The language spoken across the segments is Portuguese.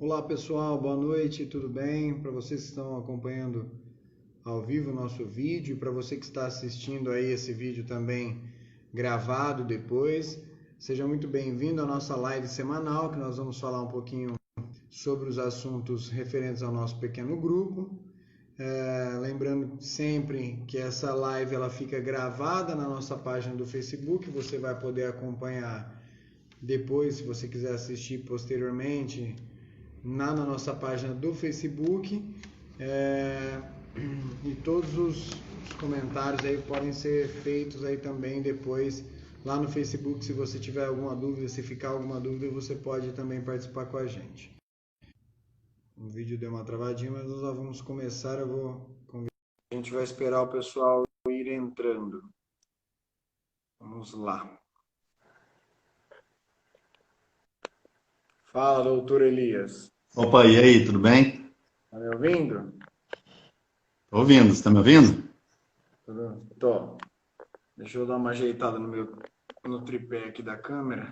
Olá pessoal, boa noite, tudo bem? Para vocês que estão acompanhando ao vivo o nosso vídeo, para você que está assistindo aí esse vídeo também gravado depois, seja muito bem-vindo à nossa live semanal, que nós vamos falar um pouquinho sobre os assuntos referentes ao nosso pequeno grupo. Lembrando sempre que essa live ela fica gravada na nossa página do Facebook, você vai poder acompanhar depois, se você quiser assistir posteriormente, na nossa página do Facebook. E todos os comentários aí podem ser feitos aí também depois lá no Facebook. Se você tiver alguma dúvida, se ficar alguma dúvida, você pode também participar com a gente. O vídeo deu uma travadinha, mas nós já vamos começar. A gente vai esperar o pessoal ir entrando. Vamos lá. Fala, doutor Elias. Opa, e aí, tudo bem? Tá me ouvindo? Tô ouvindo, você tá me ouvindo? Tô. Deixa eu dar uma ajeitada no tripé aqui da câmera.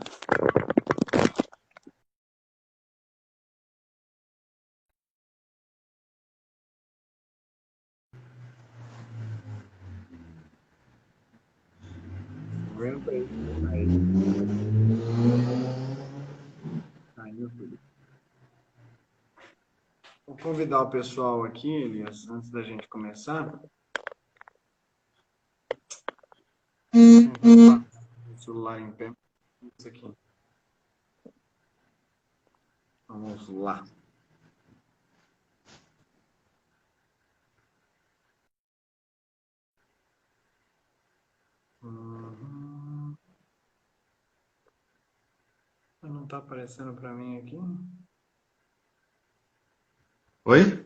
Aguenta aí. Aí, meu filho. Vou convidar o pessoal aqui, Elias, antes da gente começar. O celular em pé. Isso aqui. Vamos lá. Não está aparecendo para mim aqui. Oi?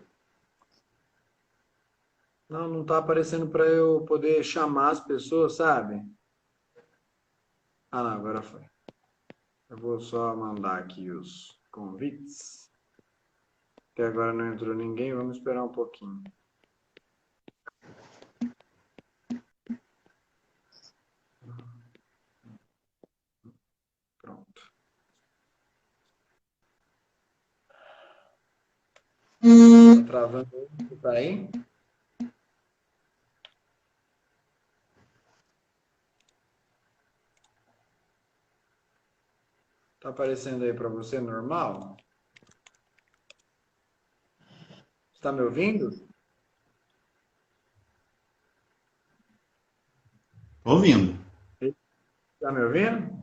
Não está aparecendo para eu poder chamar as pessoas, sabe? Ah, não, agora foi. Eu vou só mandar aqui os convites. Até agora não entrou ninguém, vamos esperar um pouquinho. Pronto. Tá travando aí? Você tá aí? Tá aparecendo aí para você normal? Está me ouvindo? Tô ouvindo. Está me ouvindo?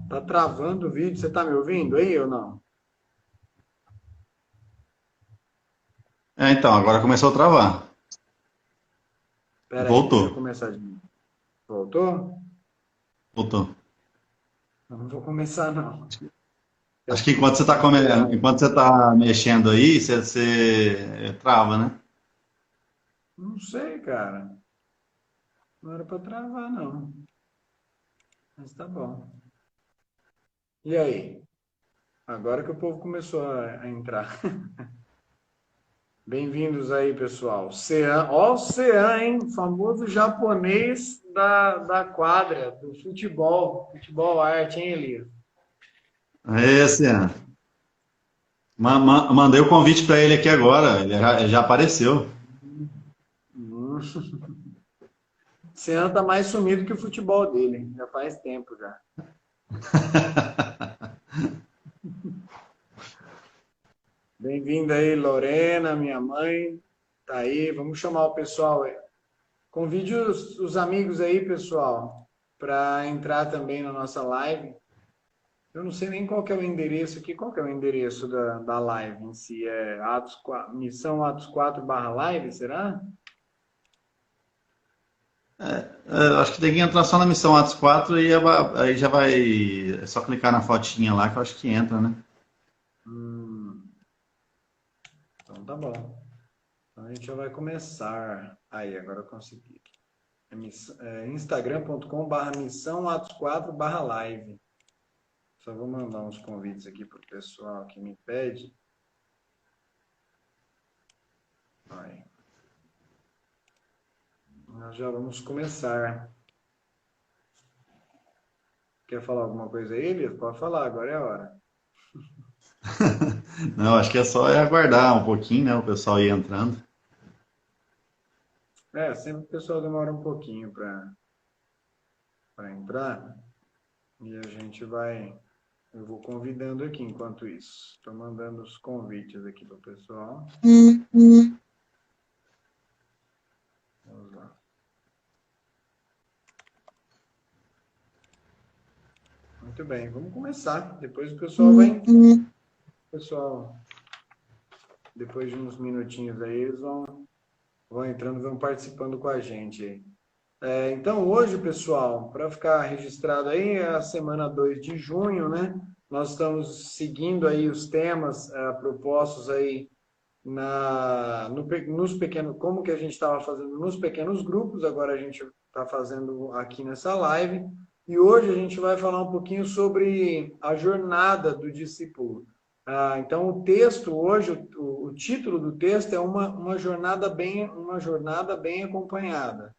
Tá travando o vídeo, você tá me ouvindo aí ou não? Então, agora começou a travar. Espera aí, deixa eu Voltou, começar de novo. Voltou? voltou. Não vou começar não. Acho Eu que enquanto você tá, enquanto você tá mexendo aí, você trava, né? não sei, cara. Não era para travar não. Mas tá bom. E aí? Agora que o povo começou a entrar. Bem-vindos aí, pessoal. Cean, ó o Cean, hein? Famoso japonês da quadra, do futebol. Futebol arte, hein, Elias? Esse é. Mandei o convite para ele aqui agora, ele já apareceu. Hum. Cean tá mais sumido que o futebol dele. Já faz tempo já. Bem-vinda aí, Lorena, minha mãe. Tá aí. Vamos chamar o pessoal aí. Convide os amigos aí, pessoal, para entrar também na nossa live. Eu não sei nem qual que é o endereço aqui. Qual que é o endereço da live em si? É Missão Atos 4 barra live, será? Acho que tem que entrar só na missão Atos 4 e aí já vai. É só clicar na fotinha lá que eu acho que entra, né? Então tá bom. Então a gente já vai começar. Aí, agora eu consegui. Instagram.com barra missão Atos 4 barra live. Só vou mandar uns convites aqui para o pessoal que me pede. Aí. Nós já vamos começar. Quer falar alguma coisa aí, Elias? Pode falar, agora é a hora. Não, acho que é só aguardar um pouquinho, né? O pessoal ir entrando. Sempre o pessoal demora um pouquinho para entrar e a gente vai. Eu vou convidando aqui enquanto isso. Estou mandando os convites aqui para o pessoal. Vamos lá. Muito bem, vamos começar. Depois o pessoal vai. Pessoal, depois de uns minutinhos aí, eles vão entrando, vão participando com a gente aí. Então, hoje, pessoal, para ficar registrado aí, é a semana 2 de junho, né? Nós estamos seguindo aí os temas propostos aí nos pequenos, como que a gente estava fazendo nos pequenos grupos, agora a gente está fazendo aqui nessa live. E hoje a gente vai falar um pouquinho sobre a jornada do discípulo. Então, o texto hoje, o título do texto é uma jornada bem acompanhada.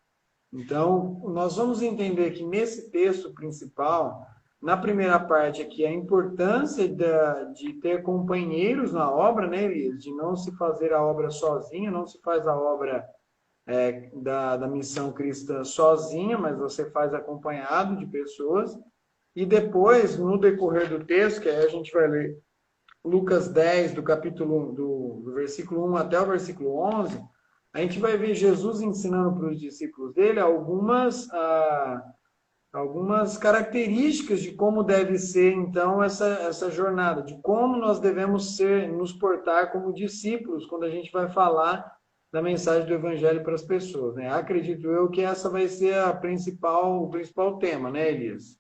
Então, nós vamos entender que nesse texto principal, na primeira parte aqui, a importância de ter companheiros na obra, né, Elias? De não se fazer a obra sozinho, não se faz a obra da missão cristã sozinha, mas você faz acompanhado de pessoas. E depois, no decorrer do texto, que aí a gente vai ler Lucas 10, do capítulo do versículo 1 até o versículo 11, a gente vai ver Jesus ensinando para os discípulos dele algumas características de como deve ser, então, essa jornada, de como nós devemos nos portar como discípulos quando a gente vai falar da mensagem do Evangelho para as pessoas, né? Acredito eu que essa vai ser o principal tema, né, Elias?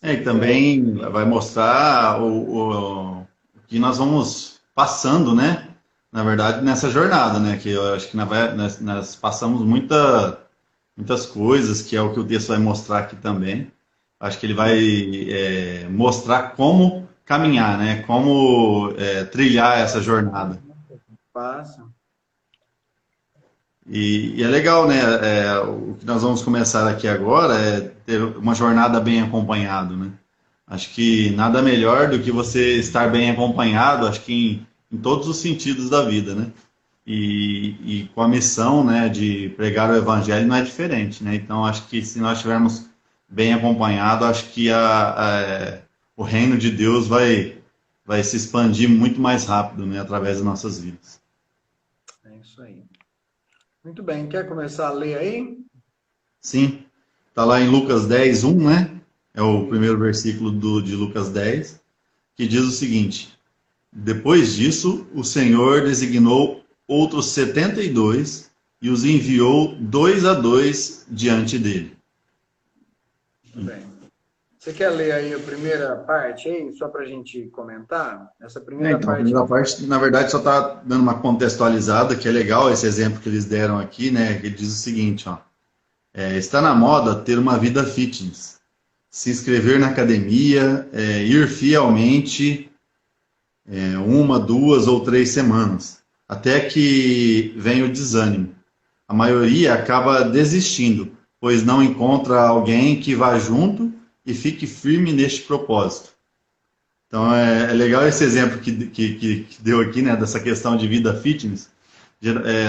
E também vai mostrar o que nós vamos passando, né? Na verdade, nessa jornada, né? Que eu acho que nós passamos muitas coisas, que é o que o texto vai mostrar aqui também. Acho que ele vai mostrar como caminhar, né? Como trilhar essa jornada. Passa. E é legal, né? O que nós vamos começar aqui agora é ter uma jornada bem acompanhado, né? Acho que nada melhor do que você estar bem acompanhado, acho que em todos os sentidos da vida, né? E com a missão, né, de pregar o evangelho não é diferente, né? Então, acho que se nós estivermos bem acompanhados, acho que o reino de Deus vai se expandir muito mais rápido, né, através das nossas vidas. É isso aí. Muito bem, quer começar a ler aí? Sim, está lá em Lucas 10, 1, né? É o primeiro versículo de Lucas 10, que diz o seguinte: Depois disso, o Senhor designou outros 72 e os enviou 2 a 2 diante dele. Muito bem. Você quer ler aí a primeira parte aí, só para a gente comentar? Essa primeira Então, a parte. primeira parte, na verdade, só está dando uma contextualizada, que é legal esse exemplo que eles deram aqui, né? Que diz o seguinte, ó. Está na moda ter uma vida fitness, se inscrever na academia, ir fielmente 1, 2 ou 3 semanas, até que vem o desânimo. A maioria acaba desistindo, pois não encontra alguém que vá junto e fique firme neste propósito. Então é legal esse exemplo que deu aqui, né, dessa questão de vida fitness.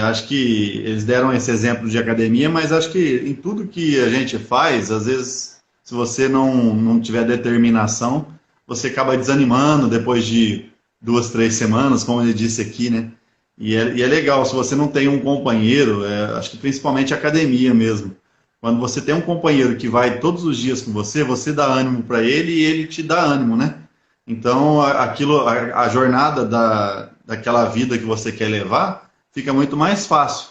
Acho que eles deram esse exemplo de academia, mas acho que em tudo que a gente faz, às vezes, se você não tiver determinação, você acaba desanimando depois de 2, 3 semanas, como ele disse aqui, né? E é legal, se você não tem um companheiro, acho que principalmente academia mesmo. Quando você tem um companheiro que vai todos os dias com você, você dá ânimo para ele e ele te dá ânimo, né? Então, a jornada daquela vida que você quer levar fica muito mais fácil.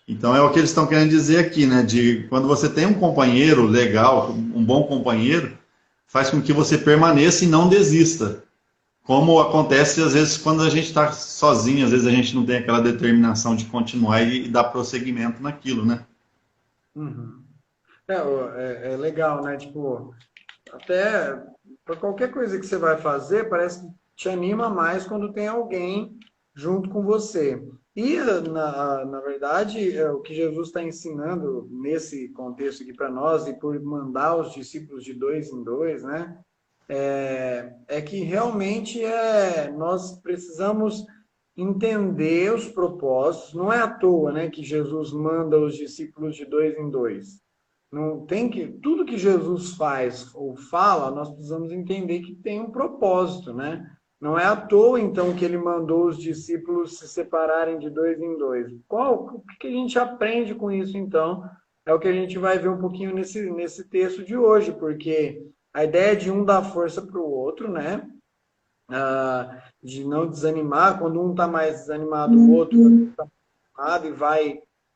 Então, é o que eles estão querendo dizer aqui, né? De quando você tem um companheiro legal, um bom companheiro, faz com que você permaneça e não desista. Como acontece, às vezes, quando a gente está sozinho, às vezes a gente não tem aquela determinação de continuar e dar prosseguimento naquilo, né? Uhum. É legal, né? Tipo, até para qualquer coisa que você vai fazer, parece que te anima mais quando tem alguém junto com você. E, na verdade, o que Jesus está ensinando nesse contexto aqui para nós, e por mandar os discípulos de dois em dois, né? É que realmente nós precisamos entender os propósitos. Não é à toa, né, que Jesus manda os discípulos de dois em dois. Não tem que tudo que Jesus faz ou fala, nós precisamos entender que tem um propósito, né? Não é à toa então que ele mandou os discípulos se separarem de dois em dois. O que a gente aprende com isso então? É o que a gente vai ver um pouquinho nesse texto de hoje, porque a ideia de um dar força para o outro, né? De não desanimar, quando um está mais desanimado, o outro está animado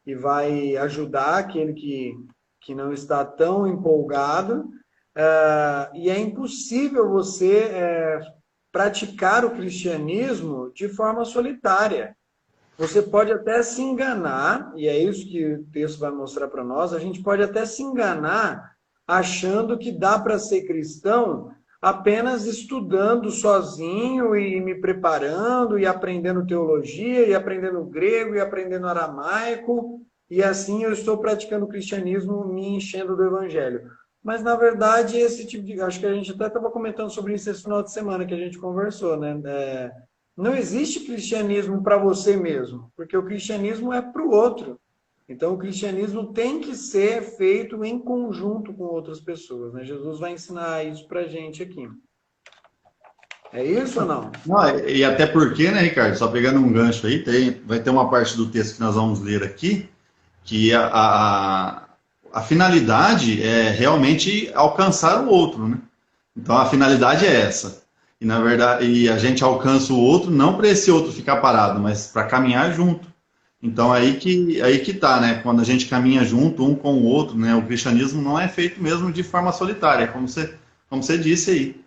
e vai ajudar aquele que não está tão empolgado. E é impossível você praticar o cristianismo de forma solitária. Você pode até se enganar, e é isso que o texto vai mostrar para nós, a gente pode até se enganar achando que dá para ser cristão apenas estudando sozinho e me preparando e aprendendo teologia e aprendendo grego e aprendendo aramaico e assim eu estou praticando o cristianismo me enchendo do evangelho. Mas na verdade esse tipo de... Acho que a gente até estava comentando sobre isso esse final de semana que a gente conversou, né? Não existe cristianismo para você mesmo, porque o cristianismo é para o outro. Então, o cristianismo tem que ser feito em conjunto com outras pessoas, né? Jesus vai ensinar isso para a gente aqui. É isso ou não? Não, e até porque, né, Ricardo, só pegando um gancho aí, vai ter uma parte do texto que nós vamos ler aqui, que a finalidade é realmente alcançar o outro, né? Então, a finalidade é essa. E, na verdade, e a gente alcança o outro não para esse outro ficar parado, mas para caminhar junto. Então, aí que tá, né? Quando a gente caminha junto, um com o outro, né? O cristianismo não é feito mesmo de forma solitária, como você disse aí.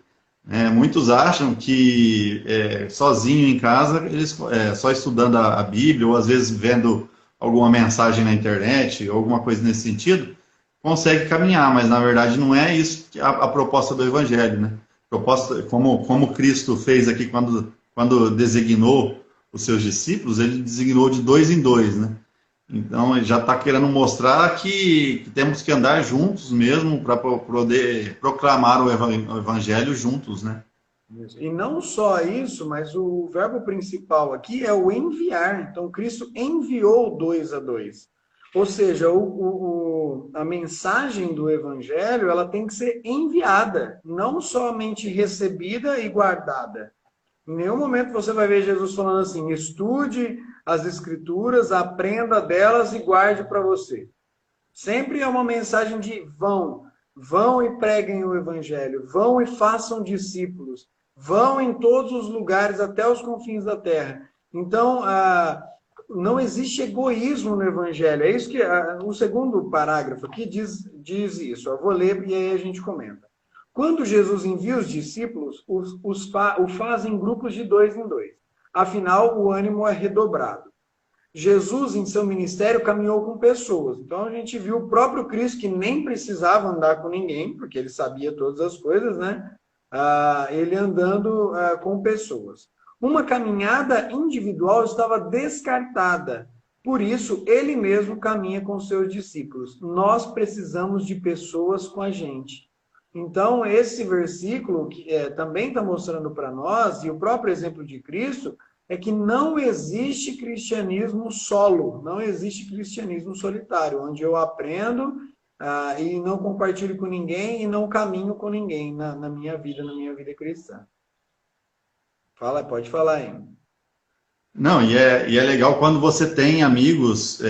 Muitos acham que sozinho em casa, eles só estudando a Bíblia, ou às vezes vendo alguma mensagem na internet, ou alguma coisa nesse sentido, consegue caminhar, mas na verdade não é isso a proposta do Evangelho, né? Proposta, como Cristo fez aqui quando designou os seus discípulos, ele designou de dois em dois, né? Então ele já está querendo mostrar que temos que andar juntos mesmo para poder proclamar o Evangelho juntos, né? E não só isso, mas o verbo principal aqui é o enviar. Então Cristo enviou dois a dois. Ou seja, a mensagem do Evangelho ela tem que ser enviada, não somente recebida e guardada. Em nenhum momento você vai ver Jesus falando assim, estude as Escrituras, aprenda delas e guarde para você. Sempre é uma mensagem de vão e preguem o Evangelho, vão e façam discípulos, vão em todos os lugares, até os confins da terra. Então, não existe egoísmo no Evangelho. É isso que o segundo parágrafo aqui diz isso. Eu vou ler e aí a gente comenta. Quando Jesus envia os discípulos, o faz em grupos de dois em dois. Afinal, o ânimo é redobrado. Jesus, em seu ministério, caminhou com pessoas. Então, a gente viu o próprio Cristo, que nem precisava andar com ninguém, porque ele sabia todas as coisas, né? Ele andando com pessoas. Uma caminhada individual estava descartada. Por isso, ele mesmo caminha com seus discípulos. Nós precisamos de pessoas com a gente. Então, esse versículo que também está mostrando para nós, e o próprio exemplo de Cristo, é que não existe cristianismo solo, não existe cristianismo solitário, onde eu aprendo e não compartilho com ninguém e não caminho com ninguém na minha vida cristã. Pode falar aí. Não, e é legal quando você tem amigos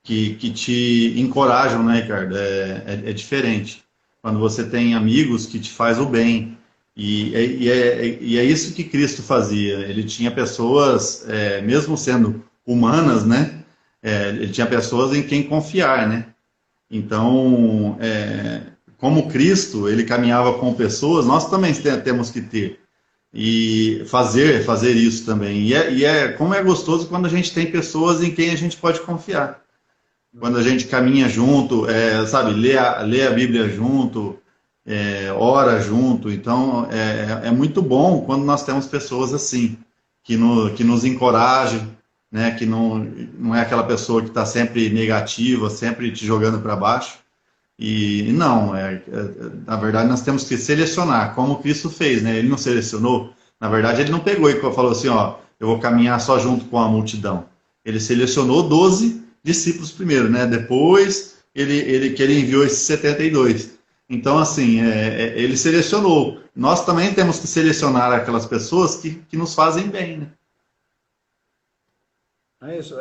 que te encorajam, né, Ricardo? É diferente. Quando você tem amigos que te faz o bem. E é isso que Cristo fazia. Ele tinha pessoas, mesmo sendo humanas, né? Ele tinha pessoas em quem confiar, né? Então, como Cristo, ele caminhava com pessoas, nós também temos que ter. E fazer isso também. Como é gostoso quando a gente tem pessoas em quem a gente pode confiar. Quando a gente caminha junto, sabe, lê a Bíblia junto, ora junto. Então, é muito bom quando nós temos pessoas assim, que nos encorajam, né? Que não é aquela pessoa que está sempre negativa, sempre te jogando para baixo. E não, na verdade nós temos que selecionar, como Cristo fez, né? Ele não selecionou, na verdade ele não pegou e falou assim, ó, eu vou caminhar só junto com a multidão. Ele selecionou 12 discípulos primeiro, né? Depois ele enviou esses 72. Então, assim, ele selecionou. Nós também temos que selecionar aquelas pessoas que nos fazem bem, né? É isso,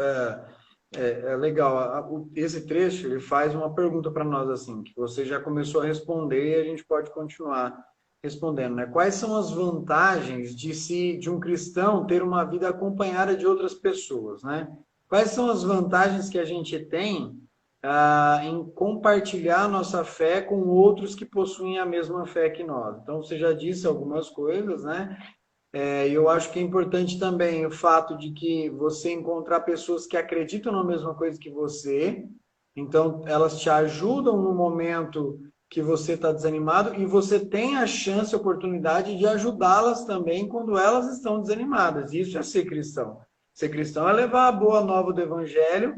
é legal. Esse trecho, ele faz uma pergunta para nós, assim, que você já começou a responder e a gente pode continuar respondendo, né? Quais são as vantagens de um cristão ter uma vida acompanhada de outras pessoas, né? Quais são as vantagens que a gente tem em compartilhar nossa fé com outros que possuem a mesma fé que nós? Então, você já disse algumas coisas, né? Eu acho que é importante também o fato de que você encontrar pessoas que acreditam na mesma coisa que você, então elas te ajudam no momento que você está desanimado e você tem a chance, a oportunidade de ajudá-las também quando elas estão desanimadas. Isso é ser cristão. Ser cristão é levar a boa nova do evangelho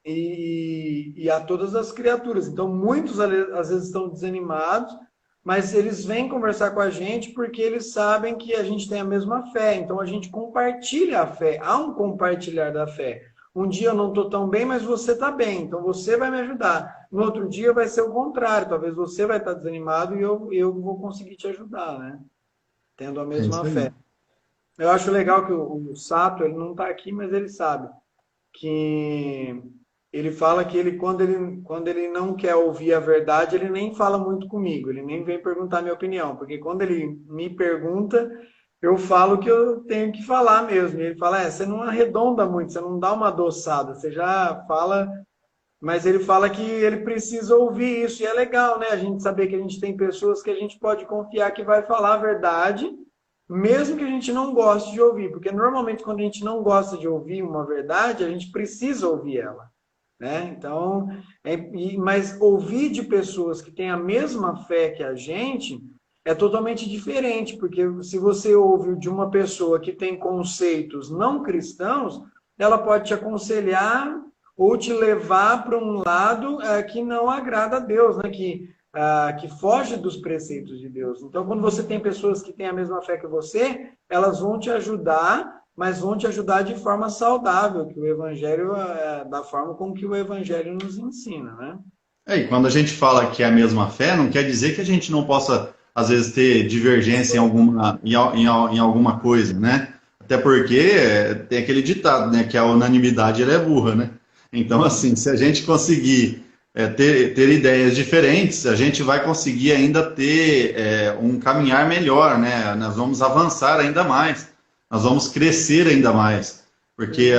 e a todas as criaturas. Então, muitos às vezes estão desanimados, mas eles vêm conversar com a gente porque eles sabem que a gente tem a mesma fé. Então, a gente compartilha a fé. Há um compartilhar da fé. Um dia eu não estou tão bem, mas você está bem. Então, você vai me ajudar. No outro dia vai ser o contrário. Talvez você vai estar desanimado e eu vou conseguir te ajudar, né? Tendo a mesma fé. Eu acho legal que o Sato, ele não está aqui, mas ele sabe que ele fala que quando ele não quer ouvir a verdade, ele nem fala muito comigo, ele nem vem perguntar a minha opinião, porque quando ele me pergunta, eu falo o que eu tenho que falar mesmo. E ele fala, você não arredonda muito, você não dá uma adoçada, você já fala, mas ele fala que ele precisa ouvir isso, e é legal, né? A gente saber que a gente tem pessoas que a gente pode confiar que vai falar a verdade, mesmo que a gente não goste de ouvir, porque normalmente quando a gente não gosta de ouvir uma verdade, a gente precisa ouvir ela. Né? Então, mas ouvir de pessoas que têm a mesma fé que a gente é totalmente diferente, porque se você ouve de uma pessoa que tem conceitos não cristãos, ela pode te aconselhar ou te levar para um lado que não agrada a Deus, né? Que foge dos preceitos de Deus. Então, quando você tem pessoas que têm a mesma fé que você, elas vão te ajudar, mas vão te ajudar de forma saudável, que o Evangelho da forma como que o Evangelho nos ensina, né? E quando a gente fala que é a mesma fé, não quer dizer que a gente não possa, às vezes, ter divergência em alguma coisa, né? Até porque tem aquele ditado, né? Que a unanimidade ela é burra, né? Então, assim, se a gente conseguir ter ideias diferentes, a gente vai conseguir ainda ter um caminhar melhor, né? Nós vamos avançar ainda mais. Nós vamos crescer ainda mais, porque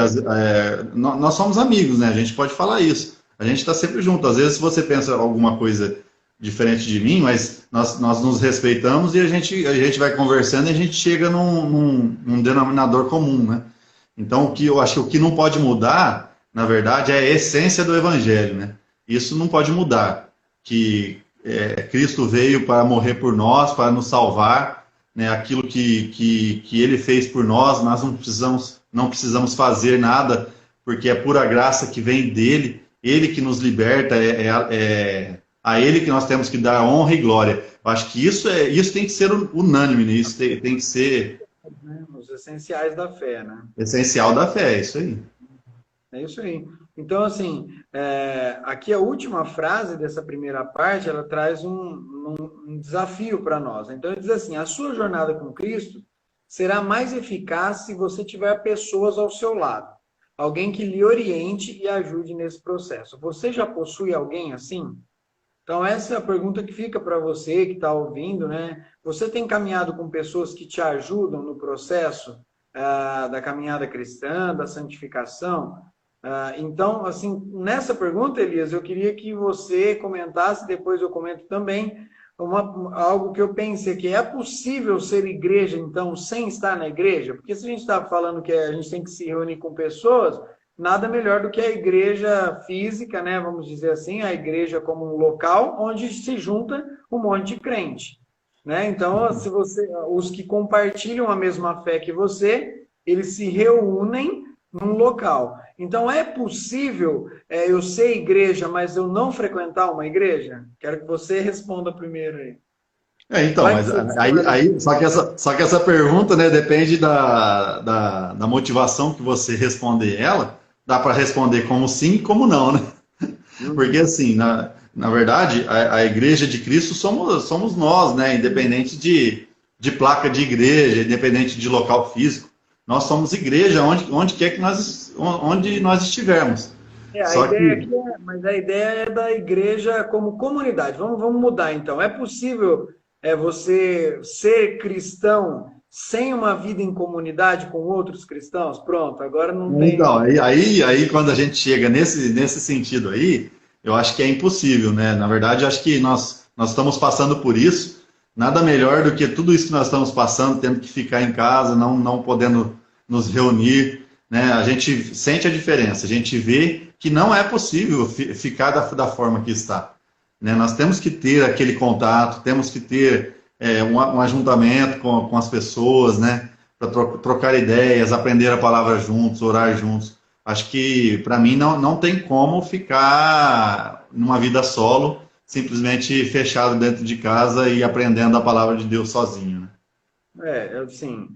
nós somos amigos, né? A gente pode falar isso. A gente está sempre junto. Às vezes você pensa alguma coisa diferente de mim, mas nós nos respeitamos e a gente vai conversando e a gente chega num denominador comum, né? Então, eu acho que o que não pode mudar, na verdade, é a essência do Evangelho, né? Isso não pode mudar. Que Cristo veio para morrer por nós, para nos salvar, né, aquilo que ele fez por nós não precisamos fazer nada, porque é pura graça que vem dele, ele que nos liberta, a ele que nós temos que dar honra e glória. Eu acho que isso tem que ser unânime, né? Isso tem que ser os essenciais da fé, né? Essencial da fé, é isso aí. É isso aí. Então, assim, aqui a última frase dessa primeira parte, ela traz um desafio para nós. Então, ele diz assim, a sua jornada com Cristo será mais eficaz se você tiver pessoas ao seu lado. Alguém que lhe oriente e ajude nesse processo. Você já possui alguém assim? Então, essa é a pergunta que fica para você que está ouvindo, né? Você tem caminhado com pessoas que te ajudam no processo da caminhada cristã, da santificação? Então, assim, nessa pergunta, Elias, eu queria que você comentasse, depois eu comento também, algo que eu pensei, que é possível ser igreja, então, sem estar na igreja? Porque se a gente está falando que a gente tem que se reunir com pessoas, nada melhor do que a igreja física, né? Vamos dizer assim, a igreja como um local onde se junta um monte de crente, né? Então, os que compartilham a mesma fé que você, eles se reúnem num local. Então, é possível eu ser igreja, mas eu não frequentar uma igreja? Quero que você responda primeiro aí. Então, mas só que essa pergunta, né, depende da motivação que você responder ela. Dá para responder como sim e como não, né? Porque assim, na verdade, a igreja de Cristo somos nós, né? Independente de placa de igreja, independente de local físico. Nós somos igreja onde quer que onde nós estivermos. Mas a ideia é da igreja como comunidade. Vamos mudar então. É possível você ser cristão sem uma vida em comunidade com outros cristãos? Pronto, agora não tem. Então, aí quando a gente chega nesse sentido aí, eu acho que é impossível, né? Na verdade, eu acho que nós estamos passando por isso. Nada melhor do que tudo isso que nós estamos passando, tendo que ficar em casa, não podendo nos reunir, né? A gente sente a diferença, a gente vê que não é possível ficar da forma que está, né? Nós temos que ter aquele contato, temos que ter um ajuntamento com as pessoas, né? Para trocar ideias, aprender a palavra juntos, orar juntos. Acho que, para mim, não tem como ficar numa vida solo, simplesmente fechado dentro de casa e aprendendo a palavra de Deus sozinho, né? Assim,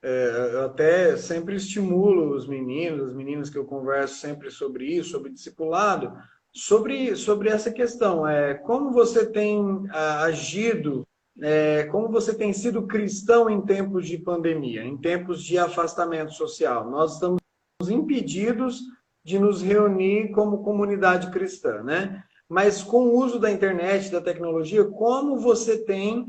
eu até sempre estimulo os meninos, as meninas que eu converso sempre sobre isso, sobre discipulado, sobre essa questão. Como você tem agido, como você tem sido cristão em tempos de pandemia, em tempos de afastamento social? Nós estamos impedidos de nos reunir como comunidade cristã, né? Mas com o uso da internet, da tecnologia, como você tem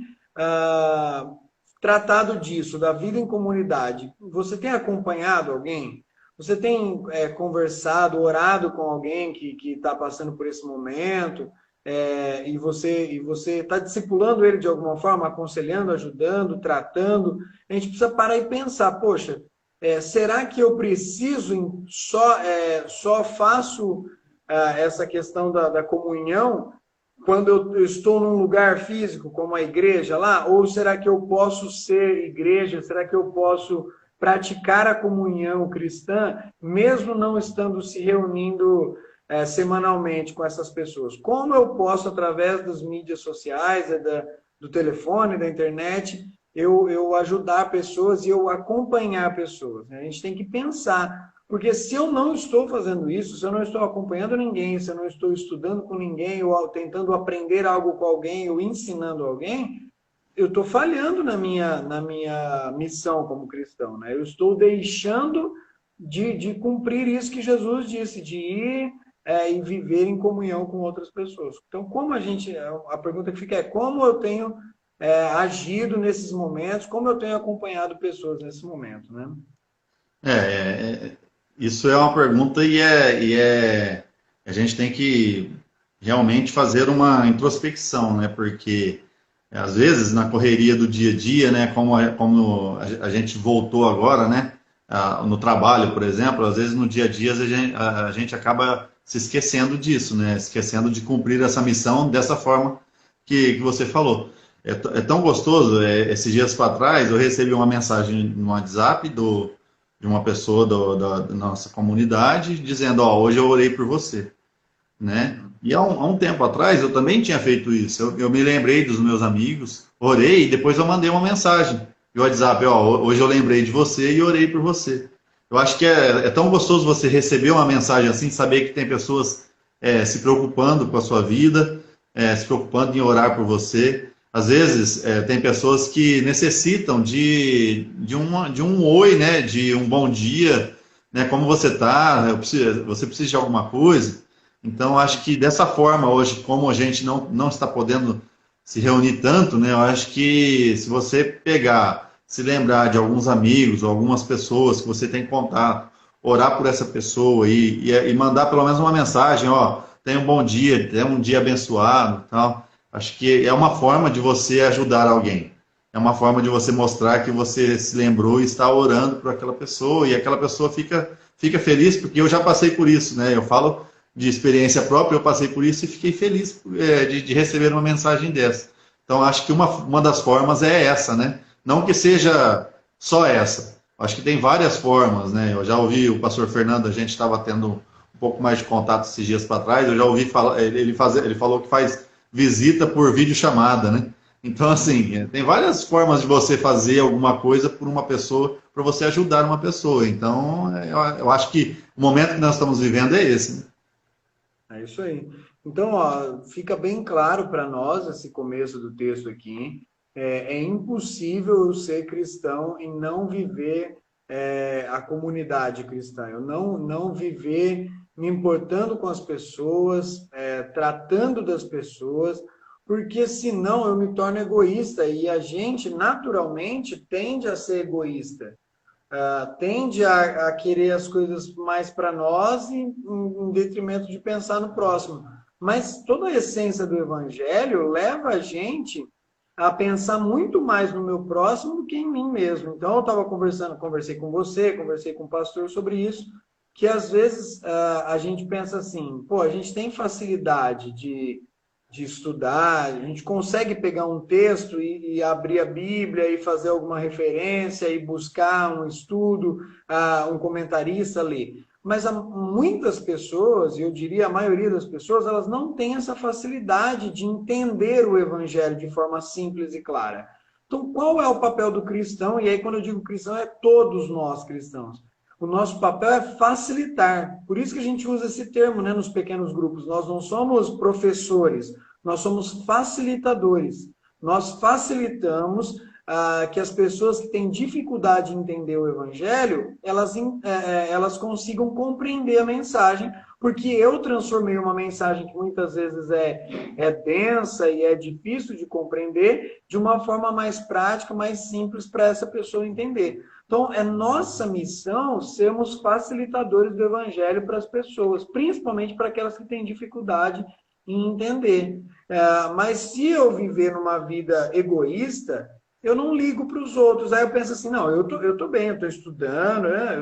tratado disso, da vida em comunidade? Você tem acompanhado alguém? Você tem conversado, orado com alguém que está passando por esse momento? E você está discipulando ele de alguma forma, aconselhando, ajudando, tratando? A gente precisa parar e pensar, poxa, será que eu preciso, só faço essa questão da comunhão quando eu estou num lugar físico, como a igreja lá? Ou será que eu posso ser igreja? Será que eu posso praticar a comunhão cristã, mesmo não estando se reunindo semanalmente com essas pessoas? Como eu posso, através das mídias sociais, do telefone, da internet, eu ajudar pessoas e eu acompanhar pessoas? A gente tem que pensar, porque se eu não estou fazendo isso, se eu não estou acompanhando ninguém, se eu não estou estudando com ninguém, ou tentando aprender algo com alguém, ou ensinando alguém, eu estou falhando na minha missão como cristão, né? Eu estou deixando de cumprir isso que Jesus disse, de ir e viver em comunhão com outras pessoas. Então, a pergunta que fica como eu tenho agido nesses momentos, como eu tenho acompanhado pessoas nesse momento, né? Isso é uma pergunta e a gente tem que realmente fazer uma introspecção, né? Porque às vezes na correria do dia a dia, né? Como a gente voltou agora, né? No trabalho, por exemplo, às vezes no dia a dia a gente acaba se esquecendo disso, né? Esquecendo de cumprir essa missão dessa forma que você falou. É tão gostoso. Esses dias para trás eu recebi uma mensagem no WhatsApp de uma pessoa da nossa comunidade dizendo: hoje eu orei por você, né? E há um tempo atrás eu também tinha feito isso. Eu me lembrei dos meus amigos, orei e depois eu mandei uma mensagem no WhatsApp: hoje eu lembrei de você e orei por você. Eu acho que é tão gostoso você receber uma mensagem assim, saber que tem pessoas se preocupando com a sua vida, se preocupando em orar por você. Às vezes, tem pessoas que necessitam de um oi, né? De um bom dia, né? Como você está? Você precisa de alguma coisa? Então, acho que dessa forma, hoje, como a gente não está podendo se reunir tanto, né? Eu acho que se você se lembrar de alguns amigos ou algumas pessoas que você tem contato, orar por essa pessoa e mandar pelo menos uma mensagem: tenha um bom dia, tenha um dia abençoado, tal. Acho que é uma forma de você ajudar alguém. É uma forma de você mostrar que você se lembrou e está orando por aquela pessoa, e aquela pessoa fica feliz, porque eu já passei por isso, né? Eu falo de experiência própria, eu passei por isso e fiquei feliz de receber uma mensagem dessa. Então, acho que uma das formas é essa, né? Não que seja só essa, Acho que tem várias formas, né? Eu já ouvi o pastor Fernando, a gente estava tendo um pouco mais de contato esses dias para trás, eu já ouvi falar, ele falou que faz visita por videochamada, né? Então, assim, tem várias formas de você fazer alguma coisa por uma pessoa, para você ajudar uma pessoa. Então, eu acho que o momento que nós estamos vivendo é esse, né? É isso aí. Então, ó, fica bem claro para nós esse começo do texto aqui. É impossível eu ser cristão e não viver a comunidade cristã. Eu não viver me importando com as pessoas, tratando das pessoas, porque senão eu me torno egoísta e a gente naturalmente tende a ser egoísta. Tende a querer as coisas mais para nós em detrimento de pensar no próximo. Mas toda a essência do evangelho leva a gente a pensar muito mais no meu próximo do que em mim mesmo. Então, eu estava conversei com você, conversei com o pastor sobre isso, que às vezes a gente pensa assim, pô, a gente tem facilidade de estudar, a gente consegue pegar um texto e abrir a Bíblia e fazer alguma referência e buscar um estudo, um comentarista ler. Mas muitas pessoas, e eu diria a maioria das pessoas, elas não têm essa facilidade de entender o Evangelho de forma simples e clara. Então, qual é o papel do cristão? E aí, quando eu digo cristão, é todos nós cristãos. O nosso papel é facilitar. Por isso que a gente usa esse termo, né, nos pequenos grupos. Nós não somos professores, nós somos facilitadores. Nós facilitamos que as pessoas que têm dificuldade em entender o Evangelho, elas consigam compreender a mensagem, porque eu transformei uma mensagem que muitas vezes é densa e é difícil de compreender, de uma forma mais prática, mais simples para essa pessoa entender. Então, é nossa missão sermos facilitadores do Evangelho para as pessoas, principalmente para aquelas que têm dificuldade em entender. Mas se eu viver numa vida egoísta, eu não ligo para os outros. Aí eu penso assim, não, eu tô bem, eu estou estudando, né?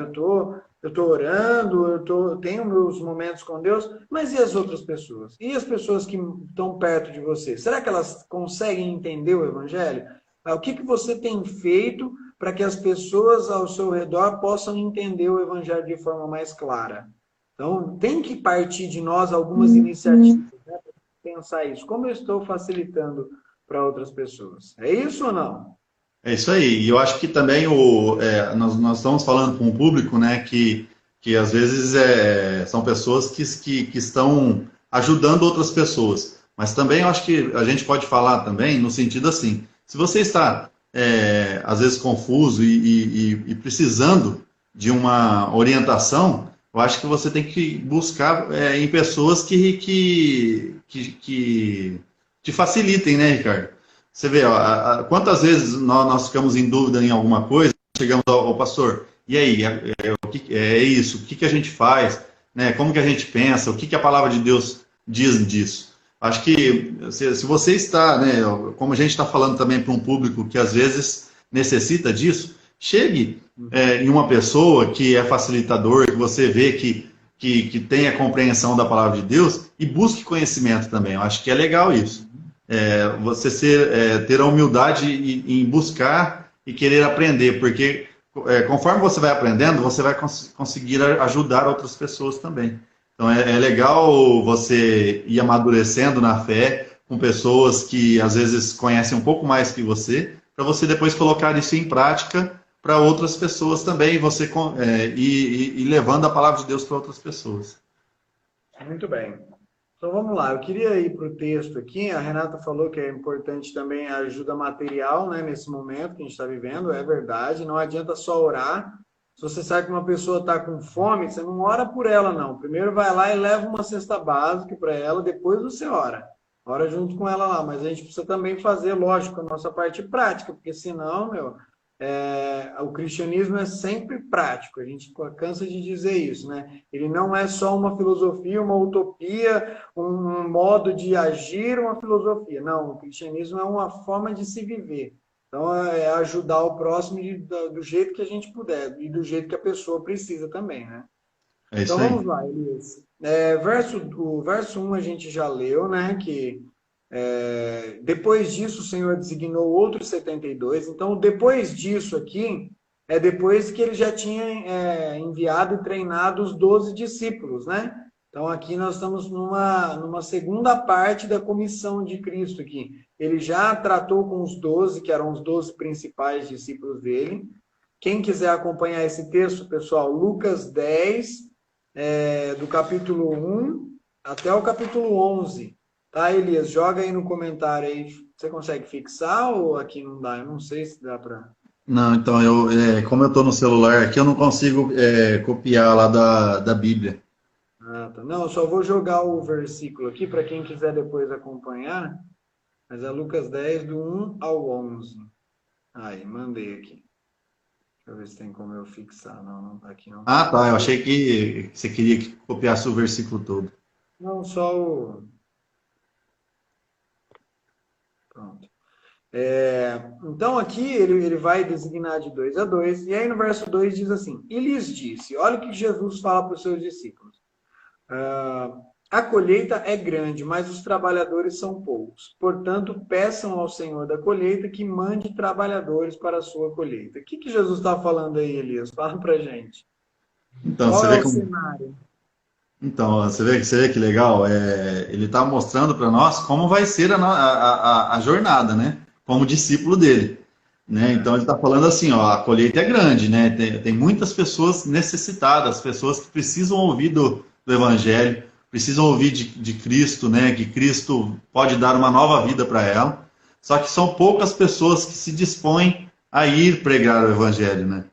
Eu tô orando, eu tenho meus momentos com Deus, mas e as outras pessoas? E as pessoas que estão perto de você? Será que elas conseguem entender o Evangelho? O que você tem feito para que as pessoas ao seu redor possam entender o Evangelho de forma mais clara? Então, tem que partir de nós algumas iniciativas, né, para pensar isso. Como eu estou facilitando para outras pessoas? É isso ou não? É isso aí. E eu acho que também nós estamos falando com um público, né, que às vezes são pessoas que estão ajudando outras pessoas. Mas também eu acho que a gente pode falar também no sentido assim, se você está às vezes confuso e precisando de uma orientação, eu acho que você tem que buscar em pessoas que te facilitem, né, Ricardo? Você vê, ó, quantas vezes nós ficamos em dúvida em alguma coisa, chegamos ao pastor, e aí, o que é isso? O que a gente faz? Né? Como que a gente pensa? O que a palavra de Deus diz disso? Acho que se você está, né, como a gente está falando também para um público que às vezes necessita disso, chegue em uma pessoa que é facilitador, que você vê que tem a compreensão da palavra de Deus e busque conhecimento também. Eu acho que é legal isso. Você ter a humildade em buscar e querer aprender, porque conforme você vai aprendendo, você vai conseguir ajudar outras pessoas também. Então é legal você ir amadurecendo na fé com pessoas que às vezes conhecem um pouco mais que você, para você depois colocar isso em prática para outras pessoas também, você ir levando a palavra de Deus para outras pessoas. Muito bem. Então vamos lá, eu queria ir para o texto aqui. A Renata falou que é importante também a ajuda material, né, nesse momento que a gente está vivendo, é verdade. Não adianta só orar. Se você sabe que uma pessoa está com fome, você não ora por ela, não. Primeiro vai lá e leva uma cesta básica para ela, depois você ora. Ora junto com ela lá. Mas a gente precisa também fazer, lógico, a nossa parte prática, porque senão, o cristianismo é sempre prático, a gente cansa de dizer isso, né? Ele não é só uma filosofia, uma utopia, um modo de agir, uma filosofia. Não, o cristianismo é uma forma de se viver. Então, é ajudar o próximo do jeito que a gente puder e do jeito que a pessoa precisa também, né? É isso Então, aí. vamos lá, Elias. O verso 1 a gente já leu, né? Que depois disso, o Senhor designou outros 72. Então, depois disso aqui, é depois que ele já tinha enviado e treinado os 12 discípulos, né? Então aqui nós estamos numa segunda parte da comissão de Cristo aqui. Ele já tratou com os 12, que eram os 12 principais discípulos dele. Quem quiser acompanhar esse texto, pessoal, Lucas 10, do capítulo 1 até o capítulo 11. Tá, Elias? Joga aí no comentário aí. Você consegue fixar ou aqui não dá? Eu não sei se dá para... Não, então, como eu estou no celular aqui, eu não consigo copiar lá da Bíblia. Ah, tá. Não, eu só vou jogar o versículo aqui para quem quiser depois acompanhar. Mas é Lucas 10, do 1 ao 11. Aí, mandei aqui. Deixa eu ver se tem como eu fixar. Não, não tá aqui não. Ah, tá, eu achei que você queria que copiasse o versículo todo. Não, só o... Pronto. Então aqui ele vai designar de 2 a 2, e aí no verso 2 diz assim: E lhes disse, olha o que Jesus fala para os seus discípulos. A colheita é grande, mas os trabalhadores são poucos. Portanto, peçam ao Senhor da colheita que mande trabalhadores para a sua colheita. O que Jesus está falando aí, Elias? Fala para gente. Então, Qual você é vê o como... cenário? Então, você vê que legal. Ele está mostrando para nós como vai ser a jornada, né? Como discípulo dele. Né? Então, ele está falando assim, ó, a colheita é grande, né? Tem muitas pessoas necessitadas, pessoas que precisam ouvir do Evangelho, precisam ouvir de Cristo, né? Que Cristo pode dar uma nova vida para ela. Só que são poucas pessoas que se dispõem a ir pregar o Evangelho, né?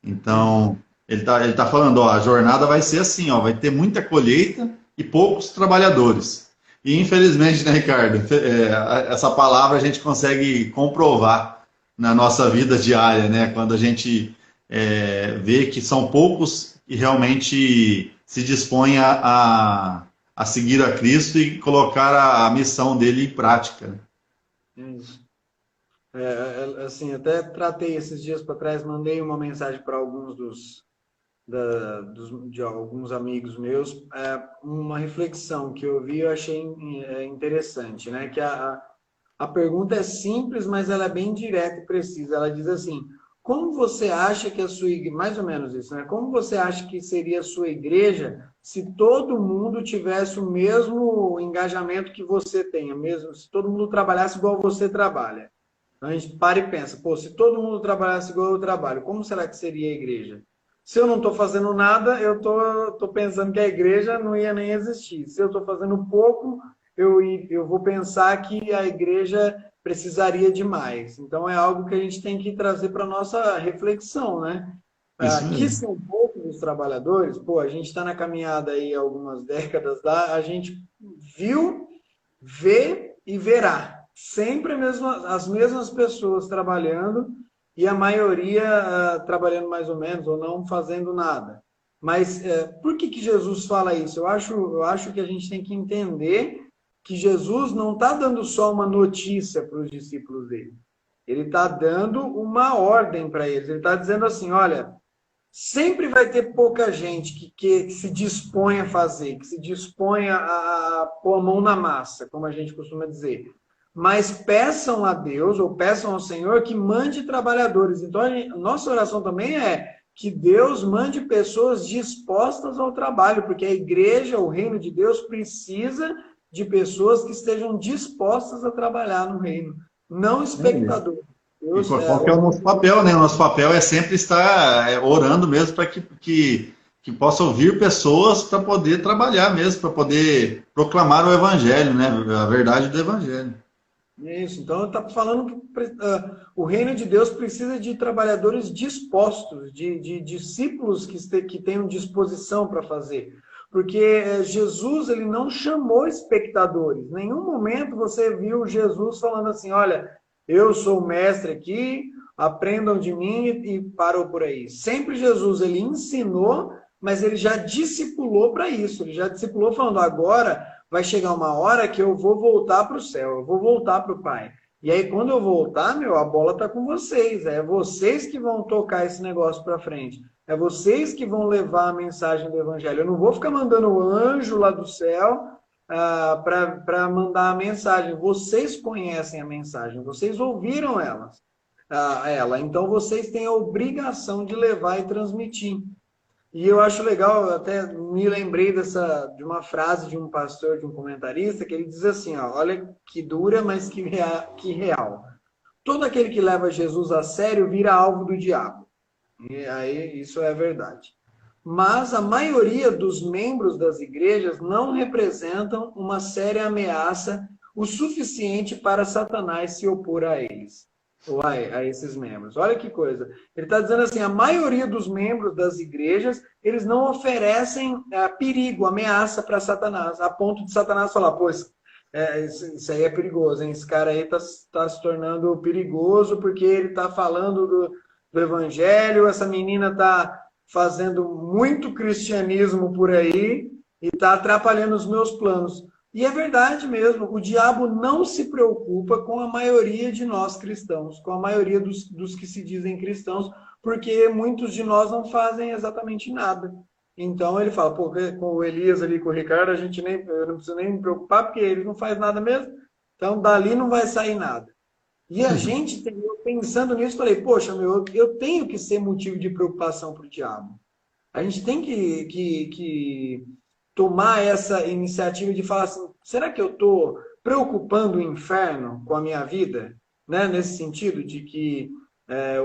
Então, ele tá falando, ó, a jornada vai ser assim, ó, vai ter muita colheita e poucos trabalhadores. E infelizmente, né, Ricardo, essa palavra a gente consegue comprovar na nossa vida diária, né? Quando a gente vê que são poucos que realmente se dispõem a seguir a Cristo e colocar a missão dele em prática. Isso. Assim, até tratei esses dias para trás, mandei uma mensagem para alguns de alguns amigos meus, uma reflexão que eu vi e eu achei interessante, né? Que a pergunta é simples, mas ela é bem direta e precisa. Ela diz assim: como você acha que a sua igreja, mais ou menos isso, né? Como você acha que seria a sua igreja se todo mundo tivesse o mesmo engajamento que você tem, mesmo se todo mundo trabalhasse igual você trabalha? Então a gente para e pensa, pô, se todo mundo trabalhasse igual eu trabalho, como será que seria a igreja? Se eu não estou fazendo nada, eu tô pensando que a igreja não ia nem existir. Se eu estou fazendo pouco, eu vou pensar que a igreja precisaria de mais. Então é algo que a gente tem que trazer para a nossa reflexão, né? Isso Que mesmo. são poucos os trabalhadores, pô, a gente está na caminhada aí algumas décadas lá, a gente viu, vê e verá. Sempre as mesmas pessoas trabalhando e a maioria trabalhando mais ou menos ou não fazendo nada. Mas por que Jesus fala isso? Eu acho que a gente tem que entender que Jesus não está dando só uma notícia para os discípulos dele. Ele está dando uma ordem para eles. Ele está dizendo assim, olha, sempre vai ter pouca gente que se dispõe a fazer, que se dispõe a pôr a mão na massa, como a gente costuma dizer. Mas peçam a Deus, ou peçam ao Senhor, que mande trabalhadores. Então, a nossa oração também é que Deus mande pessoas dispostas ao trabalho, porque a igreja, o reino de Deus, precisa de pessoas que estejam dispostas a trabalhar no reino, não espectadores. E Deus, qual que é o nosso papel, né? O nosso papel é sempre estar orando mesmo para que possa ouvir pessoas para poder trabalhar mesmo, para poder proclamar o Evangelho, né? A verdade do Evangelho. Isso, então está falando que o reino de Deus precisa de trabalhadores dispostos, de discípulos que tenham disposição para fazer. Porque Jesus ele não chamou espectadores. Em nenhum momento você viu Jesus falando assim, olha, eu sou o mestre aqui, aprendam de mim e parou por aí. Sempre Jesus ele ensinou, mas ele já discipulou para isso. Ele já discipulou falando, agora vai chegar uma hora que eu vou voltar para o céu, eu vou voltar para o Pai. E aí, quando eu voltar, a bola está com vocês. É vocês que vão tocar esse negócio para frente. É vocês que vão levar a mensagem do Evangelho. Eu não vou ficar mandando o anjo lá do céu para mandar a mensagem. Vocês conhecem a mensagem, vocês ouviram elas. a ela. Então vocês têm a obrigação de levar e transmitir. E eu acho legal, eu até me lembrei de uma frase de um pastor, de um comentarista, que ele diz assim, ó, olha que dura, mas que real. Todo aquele que leva Jesus a sério vira alvo do diabo. E aí isso é verdade. Mas a maioria dos membros das igrejas não representam uma séria ameaça o suficiente para Satanás se opor a eles, ou a esses membros. Olha que coisa. Ele está dizendo assim, a maioria dos membros das igrejas, eles não oferecem perigo, ameaça para Satanás, a ponto de Satanás falar, pois isso aí é perigoso, hein? Esse cara aí está se tornando perigoso porque ele está falando do evangelho, essa menina está fazendo muito cristianismo por aí e está atrapalhando os meus planos. E é verdade mesmo, o diabo não se preocupa com a maioria de nós cristãos, com a maioria dos que se dizem cristãos, porque muitos de nós não fazem exatamente nada. Então ele fala, pô, com o Elias ali, com o Ricardo, eu não preciso nem me preocupar, porque ele não faz nada mesmo, então dali não vai sair nada. E a gente, pensando nisso, falei, poxa, eu tenho que ser motivo de preocupação para o diabo. A gente tem que tomar essa iniciativa de falar assim, será que eu estou preocupando o inferno com a minha vida? Né? Nesse sentido de que